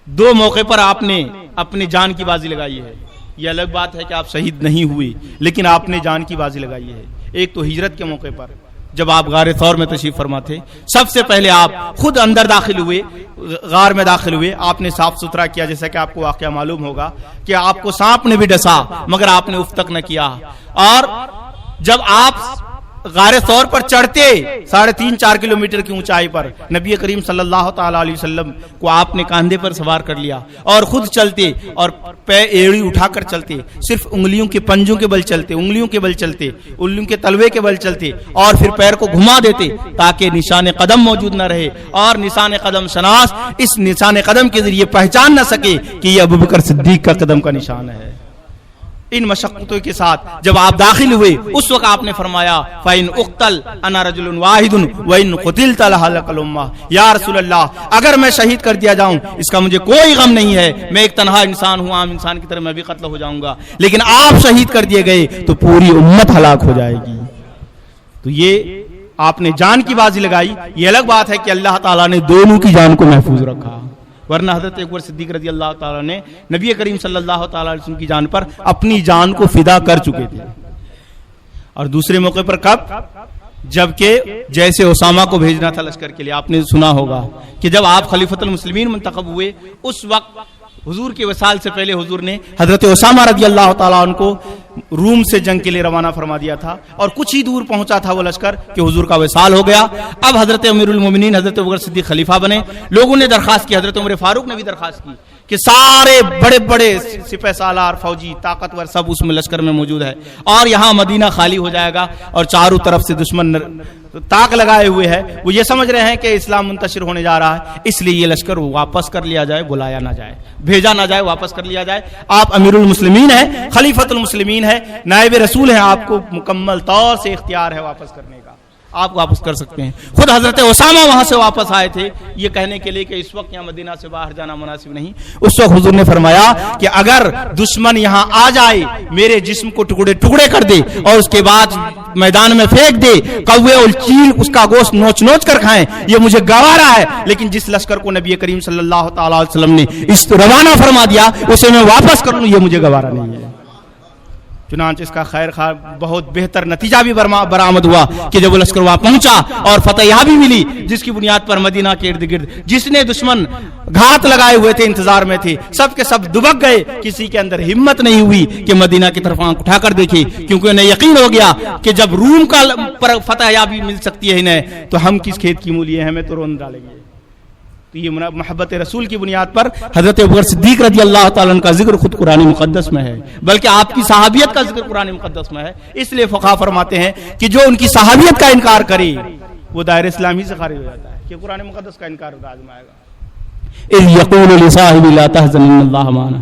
دو موقع پر آپ نے اپنی جان کی بازی لگائی ہے. یہ الگ بات ہے کہ آپ شہید نہیں ہوئے, لیکن آپ نے جان کی بازی لگائی ہے. ایک تو ہجرت کے موقع پر جب آپ غار ثور میں تشریف فرما تھے, سب سے پہلے آپ خود اندر داخل ہوئے, غار میں داخل ہوئے, آپ نے صاف ستھرا کیا, جیسا کہ آپ کو واقعہ معلوم ہوگا کہ آپ کو سانپ نے بھی ڈسا مگر آپ نے اف تک نہ کیا. اور جب آپ غار ثور پر چڑھتے 3.5-4 کلومیٹر کی اونچائی پر, نبی کریم صلی اللہ تعالیٰ علیہ وسلم کو آپ نے کاندھے پر سوار کر لیا اور خود چلتے, اور ایڑی اٹھا کر چلتے, صرف انگلیوں کے پنجوں کے بل چلتے, انگلیوں کے بل چلتے, انگلیوں کے تلوے کے بل چلتے, اور پھر پیر کو گھما دیتے تاکہ نشان قدم موجود نہ رہے, اور نشان قدم شناس اس نشان قدم کے ذریعے پہچان نہ سکے کہ یہ ابوبکر صدیق کا قدم کا نشان ہے. ان مشقتوں کے ساتھ جب آپ داخل ہوئے اس وقت آپ نے فرمایا فَإِنْ اُقْتَلْ أَنَا رَجُلٌ وَاحِدٌ وَإِنْ قُتِلْتَ لَهَلَكَ الْأُمَّةُ. یا رسول اللہ, اگر میں شہید کر دیا جاؤں اس کا مجھے کوئی غم نہیں ہے, میں ایک تنہا انسان ہوں, عام انسان کی طرح میں بھی قتل ہو جاؤں گا, لیکن آپ شہید کر دیے گئے تو پوری امت ہلاک ہو جائے گی. تو یہ آپ نے جان کی بازی لگائی. یہ الگ بات ہے کہ اللہ تعالیٰ نے دونوں کی جان کو محفوظ رکھا, ورنہ حضرت ابوبکر صدیق رضی اللہ تعالیٰ نے نبی کریم صلی اللہ تعالیٰ علیہ وسلم کی جان پر اپنی جان کو فدا کر چکے تھے. اور دوسرے موقع پر کب؟ جبکہ جیسے اسامہ کو بھیجنا تھا لشکر کے لیے, آپ نے سنا ہوگا کہ جب آپ خلیفۃ المسلمین منتخب ہوئے اس وقت حضور کے وصال سے پہلے حضور نے حضرت اسامہ رضی اللہ تعالیٰ عنہ کو روم سے جنگ کے لیے روانہ فرما دیا تھا, اور کچھ ہی دور پہنچا تھا وہ لشکر کہ حضور کا وصال ہو گیا. اب حضرت امیر المومنین حضرت ابوبکر صدیق خلیفہ بنے. لوگوں نے درخواست کی, حضرت عمر فاروق نے بھی درخواست کی کہ سارے بڑے بڑے سپہ سالار فوجی طاقتور سب اس میں لشکر میں موجود ہے, اور یہاں مدینہ خالی ہو جائے گا, اور چاروں طرف سے دشمن تاک لگائے ہوئے ہے. وہ یہ سمجھ رہے ہیں کہ اسلام منتشر ہونے جا رہا ہے, اس لیے یہ لشکر واپس کر لیا جائے, بلایا نہ جائے, بھیجا نہ جائے, واپس کر لیا جائے. آپ امیر المسلمین ہیں, خلیفۃ المسلمین ہیں, نائب رسول ہیں, آپ کو مکمل طور سے اختیار ہے واپس کرنے کا, آپ واپس کر سکتے ہیں. خود حضرت اسامہ وہاں سے واپس آئے تھے یہ کہنے کے لیے کہ اس وقت یہاں مدینہ سے باہر جانا مناسب نہیں. اس وقت حضور نے فرمایا کہ اگر دشمن یہاں آ جائے, میرے جسم کو ٹکڑے ٹکڑے کر دے اور اس کے بعد میدان میں پھینک دے, کوے اور چیل اس کا گوشت نوچ نوچ کر کھائیں, یہ مجھے گوارا ہے. لیکن جس لشکر کو نبی کریم صلی اللہ تعالی علیہ وسلم نے اس روانہ فرما دیا اسے میں واپس کر لوں, یہ مجھے گوارا نہیں ہے. چنانچہ اس کا خیر خواہ بہت بہتر نتیجہ بھی برآمد ہوا کہ جب وہ لشکر وہاں پہنچا اور فتح یہاں بھی ملی, جس کی بنیاد پر مدینہ کے ارد گرد جس نے دشمن گھات لگائے ہوئے تھے, انتظار میں تھے, سب کے سب دبک گئے. کسی کے اندر ہمت نہیں ہوئی کہ مدینہ کی طرف آنکھ اٹھا کر دیکھے, کیونکہ انہیں یقین ہو گیا کہ جب روم کا فتح یابی مل سکتی ہے انہیں, تو ہم کس کھیت کی مولی ہیں, ہمیں تو رون ڈالیں گے. تو یہ محبت رسول کی بنیاد پر حضرت ابوبکر صدیق رضی اللہ تعالیٰ عنہ کا ذکر خود قرآن مقدس میں ہے، بلکہ آپ کی صحابیت کا ذکر قرآن مقدس میں ہے. اس لیے فقہا فرماتے ہیں کہ جو ان کی صحابیت کا انکار کرے وہ دائرہ اسلامی سے خارج ہو جاتا ہے، کہ قرآن مقدس کا انکار لازم آئے گا. اذ یقول لصاحب لا تحزن ان اللہ معنا،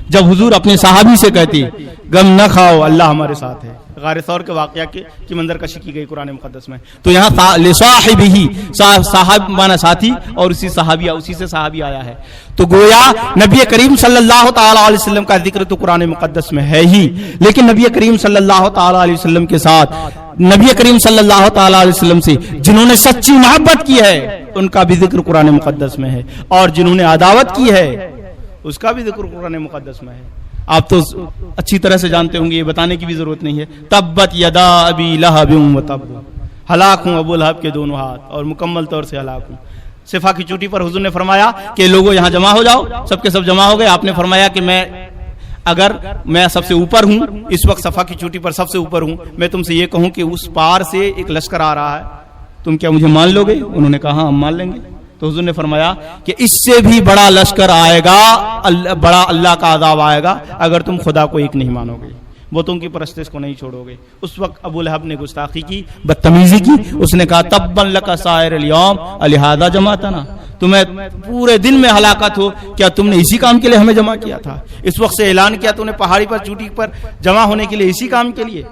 جب حضور اپنے صحابی سے کہتے غم نہ کھاؤ اللہ ہمارے ساتھ ہے. غار ثور کے واقعہ کی منظر کشی کی گئی قرآن مقدس میں. تو یہاں لصاحبہ، صاحب مانا ساتھی، اور اسی صحابیہ، اسی سے صحابی آیا ہے. تو گویا نبی کریم صلی اللہ تعالی علیہ وسلم کا ذکر تو قرآن مقدس میں ہے ہی، لیکن نبی کریم صلی اللہ تعالی علیہ وسلم کے ساتھ، نبی کریم صلی اللہ تعالی علیہ وسلم سے جنہوں نے سچی محبت کی ہے ان کا بھی ذکر قرآن مقدس میں ہے، اور جنہوں نے عداوت کی ہے اس کا بھی ذکر قرآن مقدس میں ہے. آپ تو اچھی طرح سے جانتے ہوں گے، یہ بتانے کی بھی ضرورت نہیں ہے. تبت یدا ابی لہب وتب، ہلاک ہوں ابو لہب کے دونوں ہاتھ، اور مکمل طور سے ہلاک ہوں. صفا کی چوٹی پر حضور نے فرمایا کہ لوگوں یہاں جمع ہو جاؤ، سب کے سب جمع ہو گئے. آپ نے فرمایا کہ اگر میں سب سے اوپر ہوں، اس وقت صفا کی چوٹی پر سب سے اوپر ہوں، میں تم سے یہ کہوں کہ اس پار سے ایک لشکر آ رہا ہے، تم کیا مجھے مان لو گے؟ انہوں نے کہا ہاں ہم مان لیں گے. تو حضور نے فرمایا کہ اس سے بھی بڑا لشکر آئے گا، بڑا اللہ کا عذاب آئے گا اگر تم خدا کو ایک نہیں مانو گے، بتوں کی پرستش کو نہیں چھوڑو گے. اس وقت ابو لہب نے گستاخی کی، بدتمیزی کی. اس نے کہا تبا لک سائر الیوم لہذا جمعتنا، تمہیں پورے دن میں ہلاکت ہو، کیا تم نے اسی کام کے لیے ہمیں جمع کیا تھا؟ اس وقت سے اعلان کیا تم نے پہاڑی پر چوٹی پر جمع ہونے کے لیے اسی کام کے لیے.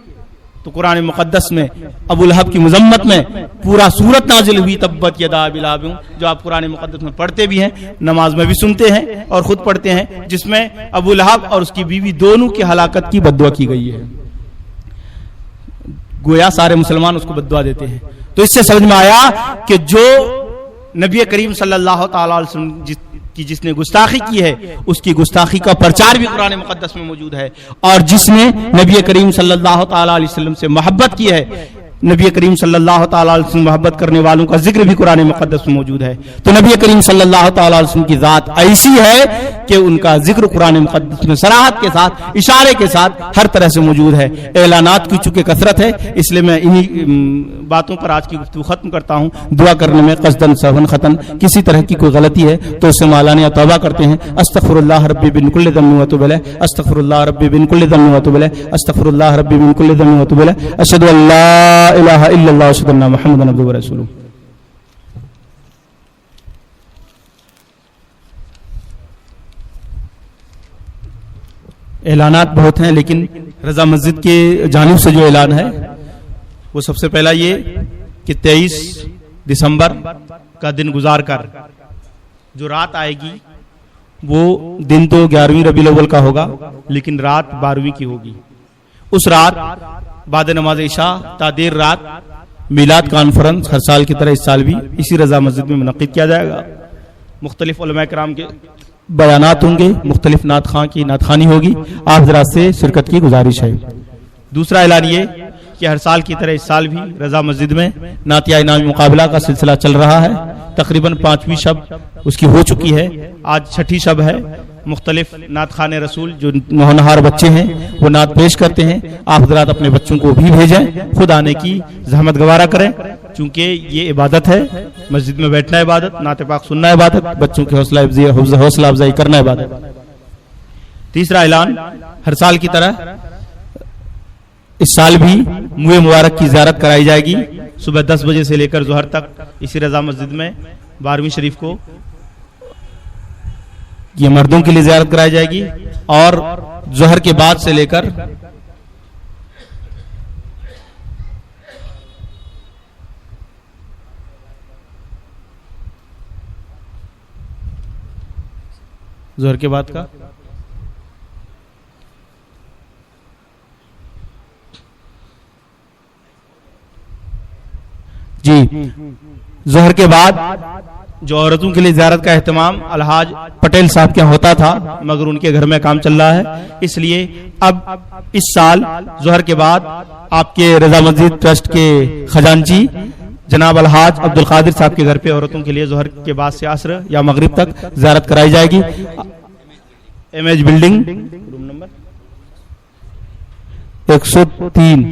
تو قرآن مقدس میں ابو لہب کی مذمت میں پورا سورت نازل ہوئی، تبت یدا ابی لہب، جو آپ قرآن مقدس میں پڑھتے بھی ہیں، نماز میں بھی سنتے ہیں اور خود پڑھتے ہیں، جس میں ابو لہب اور اس کی بیوی دونوں کی ہلاکت کی بددعا کی گئی ہے. گویا سارے مسلمان اس کو بددعا دیتے ہیں. تو اس سے سمجھ میں آیا کہ جو نبی کریم صلی اللہ تعالی علیہ وسلم کی جس نے گستاخی کی ہے، اس کی گستاخی کا پرچار بھی قرآن مقدس میں موجود ہے، اور جس نے نبی کریم صلی اللہ تعالی علیہ وسلم سے محبت کی ہے، نبی کریم صلی اللہ تعالی علیہ وسلم محبت کرنے والوں کا ذکر بھی قرآن مقدس میں موجود ہے. تو نبی کریم صلی اللہ تعالی علیہ وسلم کی ذات ایسی ہے کہ ان کا ذکر قرآن مقدس میں صراحت کے ساتھ، اشارے کے ساتھ ہر طرح سے موجود ہے. اعلانات کی چونکہ کثرت ہے، اس لیے میں انہی باتوں پر آج کی گفتگو ختم کرتا ہوں. دعا کرنے میں قصدن سہون خطن کسی طرح کی کوئی غلطی ہے تو اس سے مولانا توبہ کرتے ہیں. استغفر اللہ ربی من کل ذنب واتوب الیہ، استغفر اللہ ربی من کل ذنب واتوب الیہ، استغفر اللہ ربی من کل ذنب واتوب الیہ، اشہد ان لا الہ الا اللہ اشہد ان محمدا عبدہ ورسولہ. اعلانات بہت ہیں، لیکن رضا مسجد کے جانب سے جو اعلان ہے وہ سب سے پہلا یہ کہ 23 دسمبر کا دن گزار کر جو رات آئے گی، وہ دن تو 11ویں ربیع الاول کا ہوگا لیکن رات 12ویں کی ہوگی. اس رات بعد نماز عشاء تا دیر رات میلاد کانفرنس ہر سال کی طرح اس سال بھی اسی رضا مسجد میں منعقد کیا جائے گا. مختلف علماء کرام کے بیانات ہوں گے، مختلف نعت خواں کی نعت خوانی ہوگی. آپ حضرات سے شرکت کی گزارش ہے. دوسرا اعلان یہ کہ ہر سال کی طرح اس سال بھی رضا مسجد میں نعتیہ انعامی مقابلہ کا سلسلہ چل رہا ہے. تقریباً 5ویں شب اس کی ہو چکی ہے، آج 6ٹھی شب ہے. مختلف نعت خوان رسول جو نوہنہار بچے ہیں وہ نعت پیش کرتے ہیں. آپ حضرات اپنے بچوں کو بھی بھیجیں، خود آنے کی زحمت گوارا کریں، چونکہ یہ عبادت ہے. مسجد میں بیٹھنا عبادت، نعت پاک سننا عبادت، بچوں کی حوصلہ افزائی کرنا عبادت. تیسرا اعلان، ہر سال کی طرح اس سال بھی موئے مبارک کی زیارت کرائی جائے گی. صبح 10 بجے سے لے کر ظہر تک اسی رضا مسجد میں 12ویں شریف کو یہ مردوں کے لیے زیارت کرائی جائے گی، اور ظہر کے بعد سے لے کر ظہر کے بعد کا ظہر کے بعد جو عورتوں کے لیے زیارت کا اہتمام الحاج پٹیل صاحب کے ہوتا تھا، مگر ان کے گھر میں کام چل رہا ہے، اس لیے اب اس سال ظہر کے بعد آپ کے رضا مسجد ٹرسٹ کے خزانچی جناب الحاج عبد القادر صاحب کے گھر پہ عورتوں کے لیے ظہر کے بعد سے عصر یا مغرب تک زیارت کرائی جائے گی. MH بلڈنگ روم نمبر 103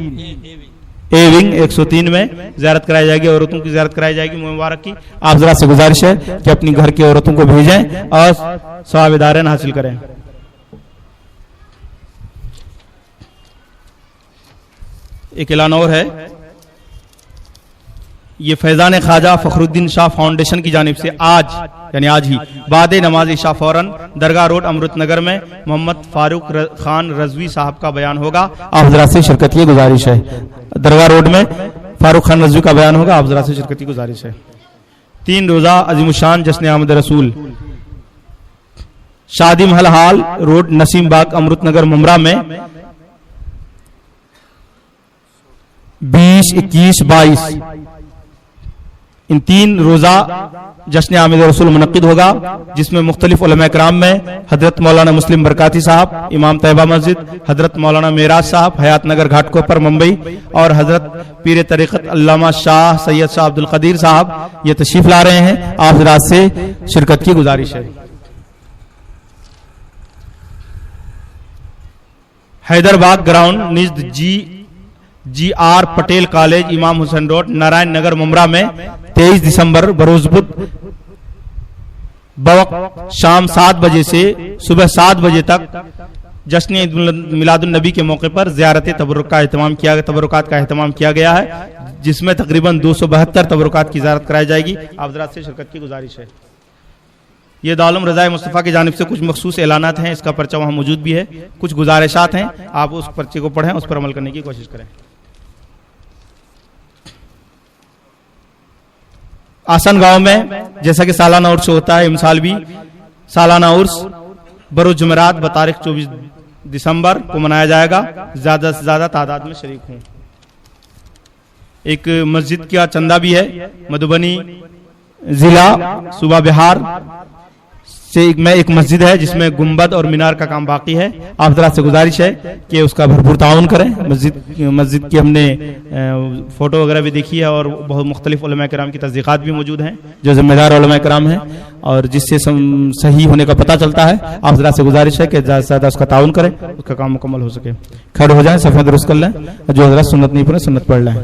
اے ونگ 103 میں زیارت کرائی جائے گی, عورتوں کی زیارت کرائی جائے گی منہ مبارک کی. آپ ذرا سے گزارش ہے کہ اپنی گھر کی عورتوں کو بھیجیں اور ثواب دارین حاصل کریں. ایک اعلان اور ہے, یہ فیضان خواجہ فخر الدین شاہ فاؤنڈیشن کی جانب سے آج یعنی آج ہی بعد نماز عشاء فوراً درگاہ روڈ امرت نگر میں محمد فاروق خان رضوی صاحب کا بیان ہوگا. آپ ذرا سے شرکت کی گزارش ہے. درگاہ روڈ میں فاروق خان رضوی کا بیان ہوگا, آپ ذرا سے شرکت کی گزارش ہے. 3 روزہ عظیم الشان جشن آمد رسول شادی محل ہال روڈ نسیم باغ امرت نگر ممرہ میں 20, 21, 22 ان 3 روزہ جشن آمد رسول منعقد ہوگا, جس میں مختلف علماء کرام میں حضرت مولانا مسلم برکاتی صاحب امام طیبہ مسجد, حضرت مولانا معراج صاحب حیات نگر گھاٹ کوپر ممبئی, اور حضرت پیر طریقت علامہ شاہ سید شاہ عبد القدیر صاحب یہ تشریف لا رہے ہیں. آپ حضرات سے شرکت کی گزارش ہے. حیدرآباد گراؤنڈ نزد G R Patel college Imam Hussain road Narayan Nagar ممرہ میں 23 دسمبر بروز بدھ بوقت شام 7 بجے سے صبح 7 بجے تک جشن عید میلاد النبی کے موقع پر زیارت تبرکات کا اہتمام کیا گیا ہے, جس میں تقریباً 272 تبرکات کی زیارت کرائی جائے گی. آپ حضرات سے شرکت کی گزارش ہے. یہ دارالعلوم رضائے مصطفیٰ کی جانب سے کچھ مخصوص اعلانات ہیں, اس کا پرچہ وہاں موجود بھی ہے. کچھ گزارشات ہیں, آپ اس پرچے کو پڑھیں, اس پر عمل کرنے کی کوشش کریں. آسن گاؤں میں جیسا کہ سالانہ عرس ہوتا ہے, امسال بھی سالانہ عرس بروز جمعرات بتاریخ 24 دسمبر کو منایا جائے گا. زیادہ سے زیادہ تعداد میں شریک ہوں. ایک مسجد کا چندہ بھی ہے. مدھوبنی ضلع صوبہ بہار سے ایک مسجد ہے جس میں گنبد اور مینار کا کام باقی ہے. آپ حضرات سے گزارش ہے کہ اس کا بھرپور تعاون کریں. مسجد کی ہم نے فوٹو وغیرہ بھی دیکھی ہے, اور بہت مختلف علماء کرام کی تصدیقات بھی موجود ہیں جو ذمہ دار علماء کرام ہیں, اور جس سے صحیح ہونے کا پتہ چلتا ہے. آپ حضرات سے گزارش ہے کہ زیادہ سے زیادہ اس کا تعاون کریں, اس کا کام مکمل ہو سکے. کھڑے ہو جائیں, صفحہ درست کر لیں, جو حضرات سنت نہیں پڑھیں سنت پڑھ لیں.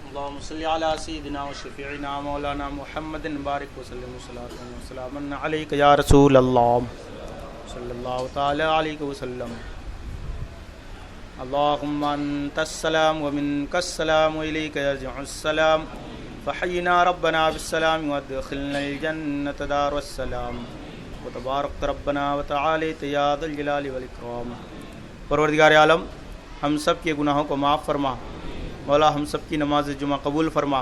اللهم صل على سيدنا وشفيعنا مولانا محمد بارك وسلم صلاة وسلام عليك يا رسول الله صلى الله تعالى عليه وسلم. اللهم انت السلام ومنك السلام واليك يرجع السلام فحينا ربنا بالسلام وادخلنا الجنة دار السلام وتبارك ربنا وتعالى يا ذا الجلال والإكرام. پروردگار عالم ہم سب کے گناہوں کو معاف فرما. مولا ہم سب کی نماز جمعہ قبول فرما.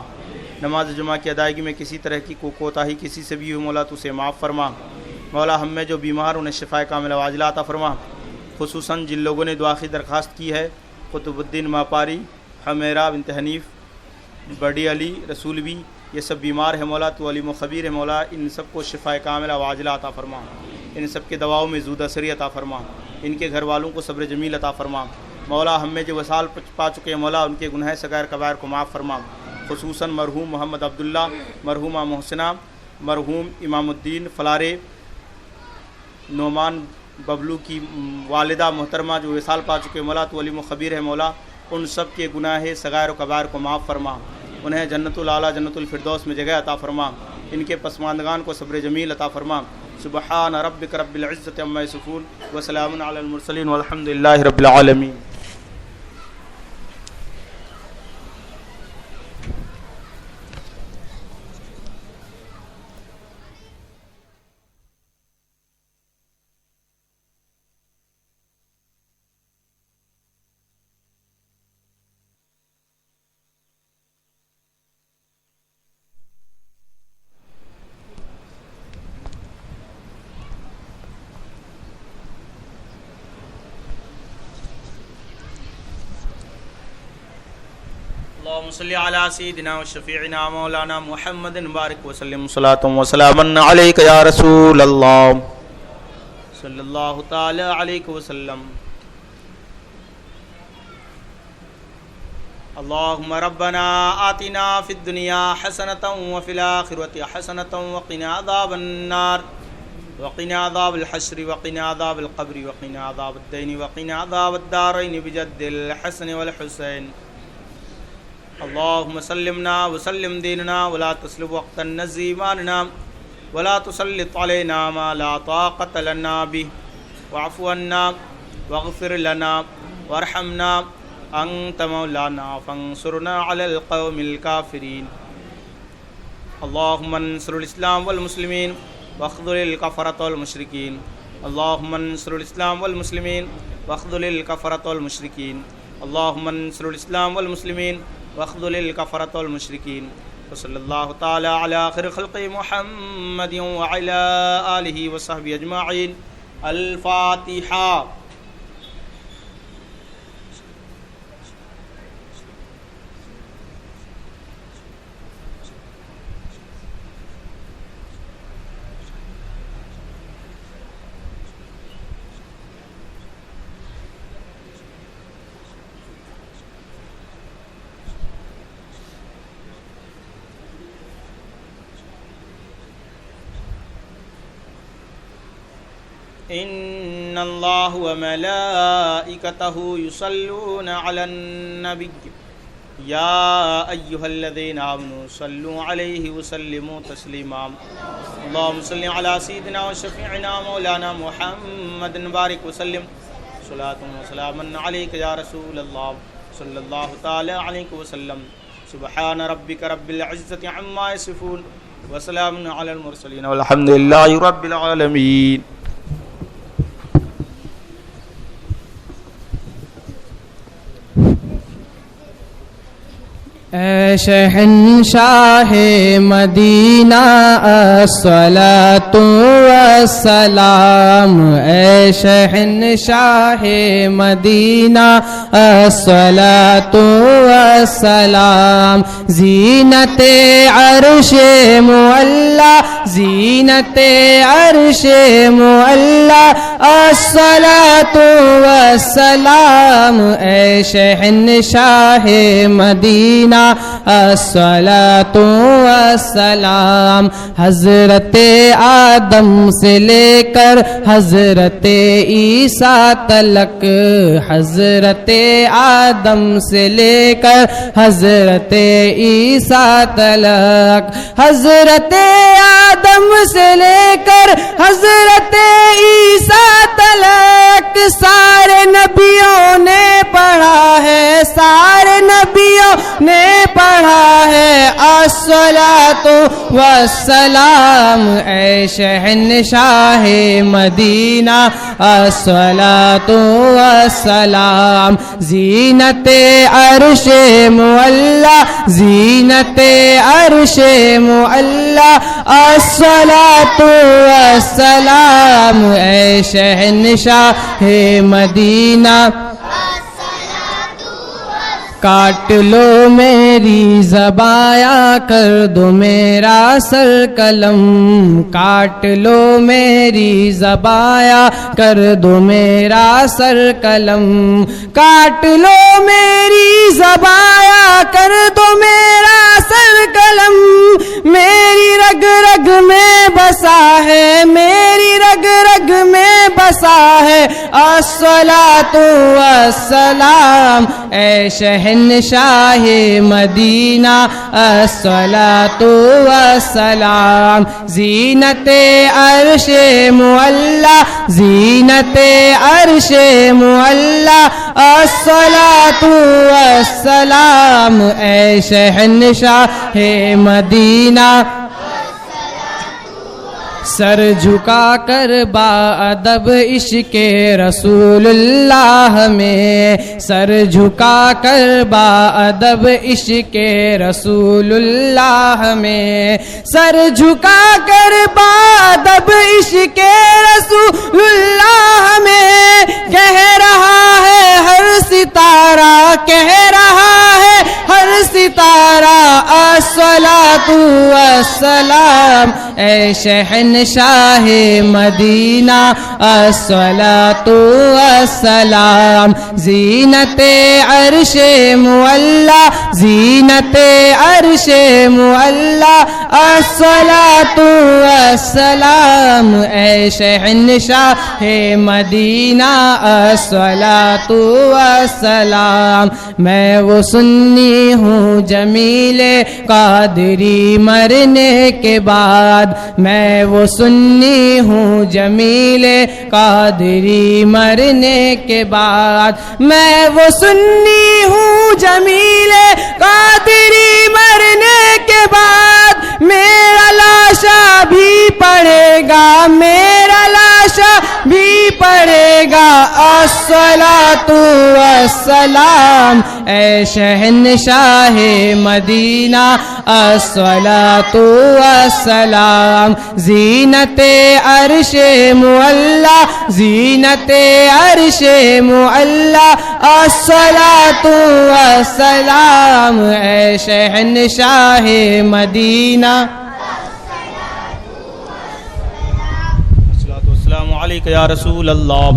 نماز جمعہ کی ادائیگی میں کسی طرح کی کوتاہی کسی سے بھی ہو مولا تو اسے معاف فرما. مولا ہم میں جو بیمار انہیں شفاء کاملہ عاجلہ عطا فرما. خصوصاً جن لوگوں نے دعا کی درخواست کی ہے, قطب الدین ماپاری, حمیرہ بنت حنیف, بڑی علی رسولوی, یہ سب بیمار ہیں مولا تو علیم و خبیر ہے مولا. ان سب کو شفاء کاملہ عاجلہ عطا فرما. ان سب کے دواؤں میں زود اثری عطا فرما. ان کے گھر والوں کو صبر جمیل عطا فرما۔ مولا ہم میں جو وصال پا چکے ہیں مولا ان کے گناہ صغائر کبائر کو معاف فرما، خصوصاً مرحوم محمد عبداللہ، مرحومہ محسنہ، مرحوم امام الدین فلارے نعمان ببلو کی والدہ محترمہ جو وصال پا چکے مولا تو علیم و خبیر ہے مولا، ان سب کے گناہ صغائر و کبائر کو معاف فرما، انہیں جنت الاعلیٰ جنت الفردوس میں جگہ عطا فرما، ان کے پسماندگان کو صبر جمیل عطا فرما۔ سبحان ربک رب العزت عما یصفون وسلام علی المرسلین والحمد للہ رب العالمین۔ اللهم صل على سيدنا وشفيعنا مولانا محمد بارك وسلم صلاة وسلاما عليك يا رسول الله صلى الله تعالى عليك وسلم۔ اللهم ربنا آتنا في الدنيا حسنة وفي الآخرة حسنة وقنا عذاب النار وقنا عذاب الحشر وقنا عذاب القبر وقنا عذاب الدين وقنا عذاب الدارين بجد الحسن والحسين۔ اللهم سلمنا وسلم ديننا ولا تسلب وقتا نزي إيماننا ولا تسلط علينا ما لا طاقة لنا به واعف عنا واغفر لنا وارحمنا أنت مولانا فانصرنا على القوم الكافرين۔ اللهم انصر الإسلام والمسلمين واخذل الكفرة والمشركين۔ اللهم انصر الإسلام والمسلمين واخذل الكفرة والمشركين۔ اللهم انصر الإسلام والمسلمين واخذل الكفرة والمشركين۔ وصلى الله تعالى على خير خلق محمد وعلى آله وصحبه أجمعين۔ الفاتحة۔ ان اللہ وملائکتہ یصلون علی النبی یا ایہا الذین آمنوا صلوا علیہ وسلموا تسلیما۔ اللہم صلی علی سیدنا وشفیعنا مولانا محمد بارک وسلم صلاۃ وسلاما علیک یا رسول اللہ صلی اللہ تعالی علیہ وسلم۔ سبحان ربک رب العزت عما یصفون وسلام علی المرسلین والحمد للہ رب العالمین۔ اے شہنشاہ مدینہ الصلاۃ والسلام، اے شہنشاہ مدینہ الصلاۃ والسلام، زینت عرش معلا زینت عرش معلا الصلاۃ والسلام، اے شہنشاہ مدینہ الصلاۃ والسلام۔ حضرت آدم سے لے کر حضرت عیسیٰ تلک، حضرت آدم سے لے کر حضرت عیسیٰ تلک، حضرت آدم سے لے کر حضرت عیسیٰ تلک، سارے نبیوں نے پڑھا ہے، سارے نبیوں نے پڑھا ہے الصلاۃ والسلام، اے شہنشاہ مدینہ الصلاۃ والسلام، زینت عرش معلا زینت عرش معلا الصلاۃ والسلام، اے شہنشاہ مدینہ کاٹ لو میری زباں کر دو میرا سر قلم، کاٹ لو میری زبایا کر دو میرا سر قلم، کاٹ لو میری زبایا کر دو میرا سر قلم، میری رگ رگ میں بسا ہے، میری رگ رگ میں بسا ہے الصلاۃ والسلام، اے شہنشاہ مدینہ الصلاۃ والسلام، زینت عرش معلا، زینت عرش معلا الصلاۃ والسلام، اے شہنشاہ مدینہ، سر جھکا کر با ادب عشق رسول اللہ میں، سر جھکا کر با ادب عشق رسول اللہ میں، سر جھکا کر با ادب عشق رسول اللہ میں، کہہ رہا ہے ہر ستارہ، کہہ رہا ہے ہر ستارہ الصلاۃ والسلام، اے شہنشاہ مدینہ الصلاۃ والسلام، زینت عرش معلا، زینت عرش معلا الصلاۃ والسلام، اے شہنشاہ مدینہ الصلاۃ والسلام، میں وہ سنی ہوں جمیل قادری مرنے کے بعد، میں وہ سنی ہوں جمیل قادری مرنے کے بعد، میں وہ سنی ہوں جمیل قادری مرنے کے بعد، میرا لاشا بھی پڑے گا، میرا لاشا بھی پڑے گا الصلاۃ والسلام، اے شہنشاہ مدینہ الصلاۃ والسلام، زینت عرش معلا، زینت عرش معلا الصلاۃ والسلام، اے شہنشاہ مدینہ، السلام علیک یا رسول اللہ،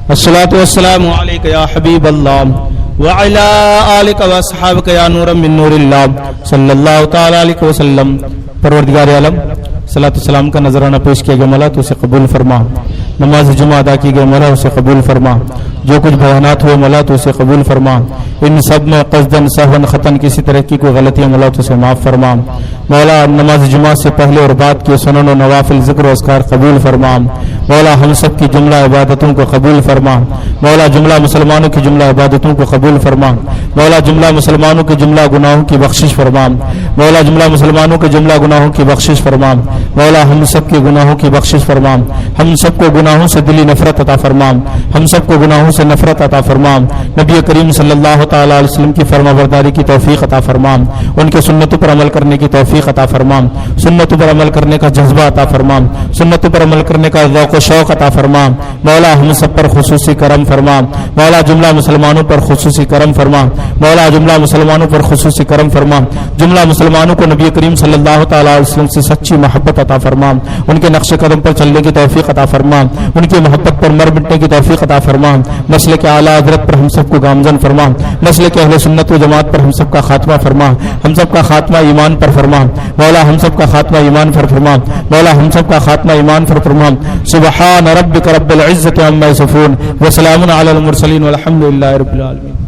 الصلاۃ والسلام علیک یا حبیب اللہ، وعلی آلک واصحابک یا نورا من نور اللہ صلی اللہ تعالی علیہ وسلم۔ پروردگار عالم، صلاۃ والسلام کا نذرانہ پیش کیا گیا مولا تو اسے قبول فرما، نماز جمعہ ادا کی گئی مولا اسے قبول فرما، جو کچھ بیانات ہوئے مولا تو اسے قبول فرما، ان سب میں قصداً سہواً خطاً کسی طرح کی کوئی غلطیاں مولا تو اسے معاف فرما، مولا نماز جمعہ سے پہلے اور بعد کے سنن و نوافل ذکر و اذکار قبول فرما، مولا ہم سب کی جملہ عبادتوں کو قبول فرما، مولا جملہ مسلمانوں کی جملہ عبادتوں کو قبول فرما، مولا جملہ مسلمانوں کے جملہ گناہوں کی بخشش فرما، مولا جملہ مسلمانوں کے جملہ گناہوں کی بخشش فرما، مولا ہم سب کے گناہوں کی بخشش فرما، ہم سب کو گناہوں سے دلی نفرت عطا فرما، ہم سب کو گناہوں سے نفرت عطا فرما، نبی کریم صلی اللہ تعالی علیہ وسلم کی فرما برداری کی توفیق عطا فرما، ان کے سنتوں پر عمل کرنے کی توفیق عطا فرما، سنتوں پر عمل کرنے کا جذبہ عطا فرما، سنتوں پر عمل کرنے کا ذوق و شوق عطا فرما، مولا ہم سب پر خصوصی کرم فرما، مولا جملہ مسلمانوں پر خصوصی کرم فرما، مولا جملہ مسلمانوں پر خصوصی کرم فرما، جملہ مسلمانوں کو نبی کریم صلی اللہ تعالی علیہ وسلم سے سچی محبت عطا فرما، ان کے نقش قدم پر چلنے کی توفیق عطا فرما، ان کی محبت پر مر مٹنے کی توفیق عطا فرما، مسلک اعلی حضرت پر ہم سب کو گامزن فرما، مسلک اہل سنت و جماعت پر ہم سب کا خاتمہ فرما، ہم سب کا خاتمہ ایمان پر فرما، مولا ہم سب کا خاتمہ ایمان پر فرما، مولا ہم سب کا خاتمہ ایمان پر فرما، سبحان ربک رب العزت عما یصفون وسلام علی المرسلین والحمد للہ رب العالمین۔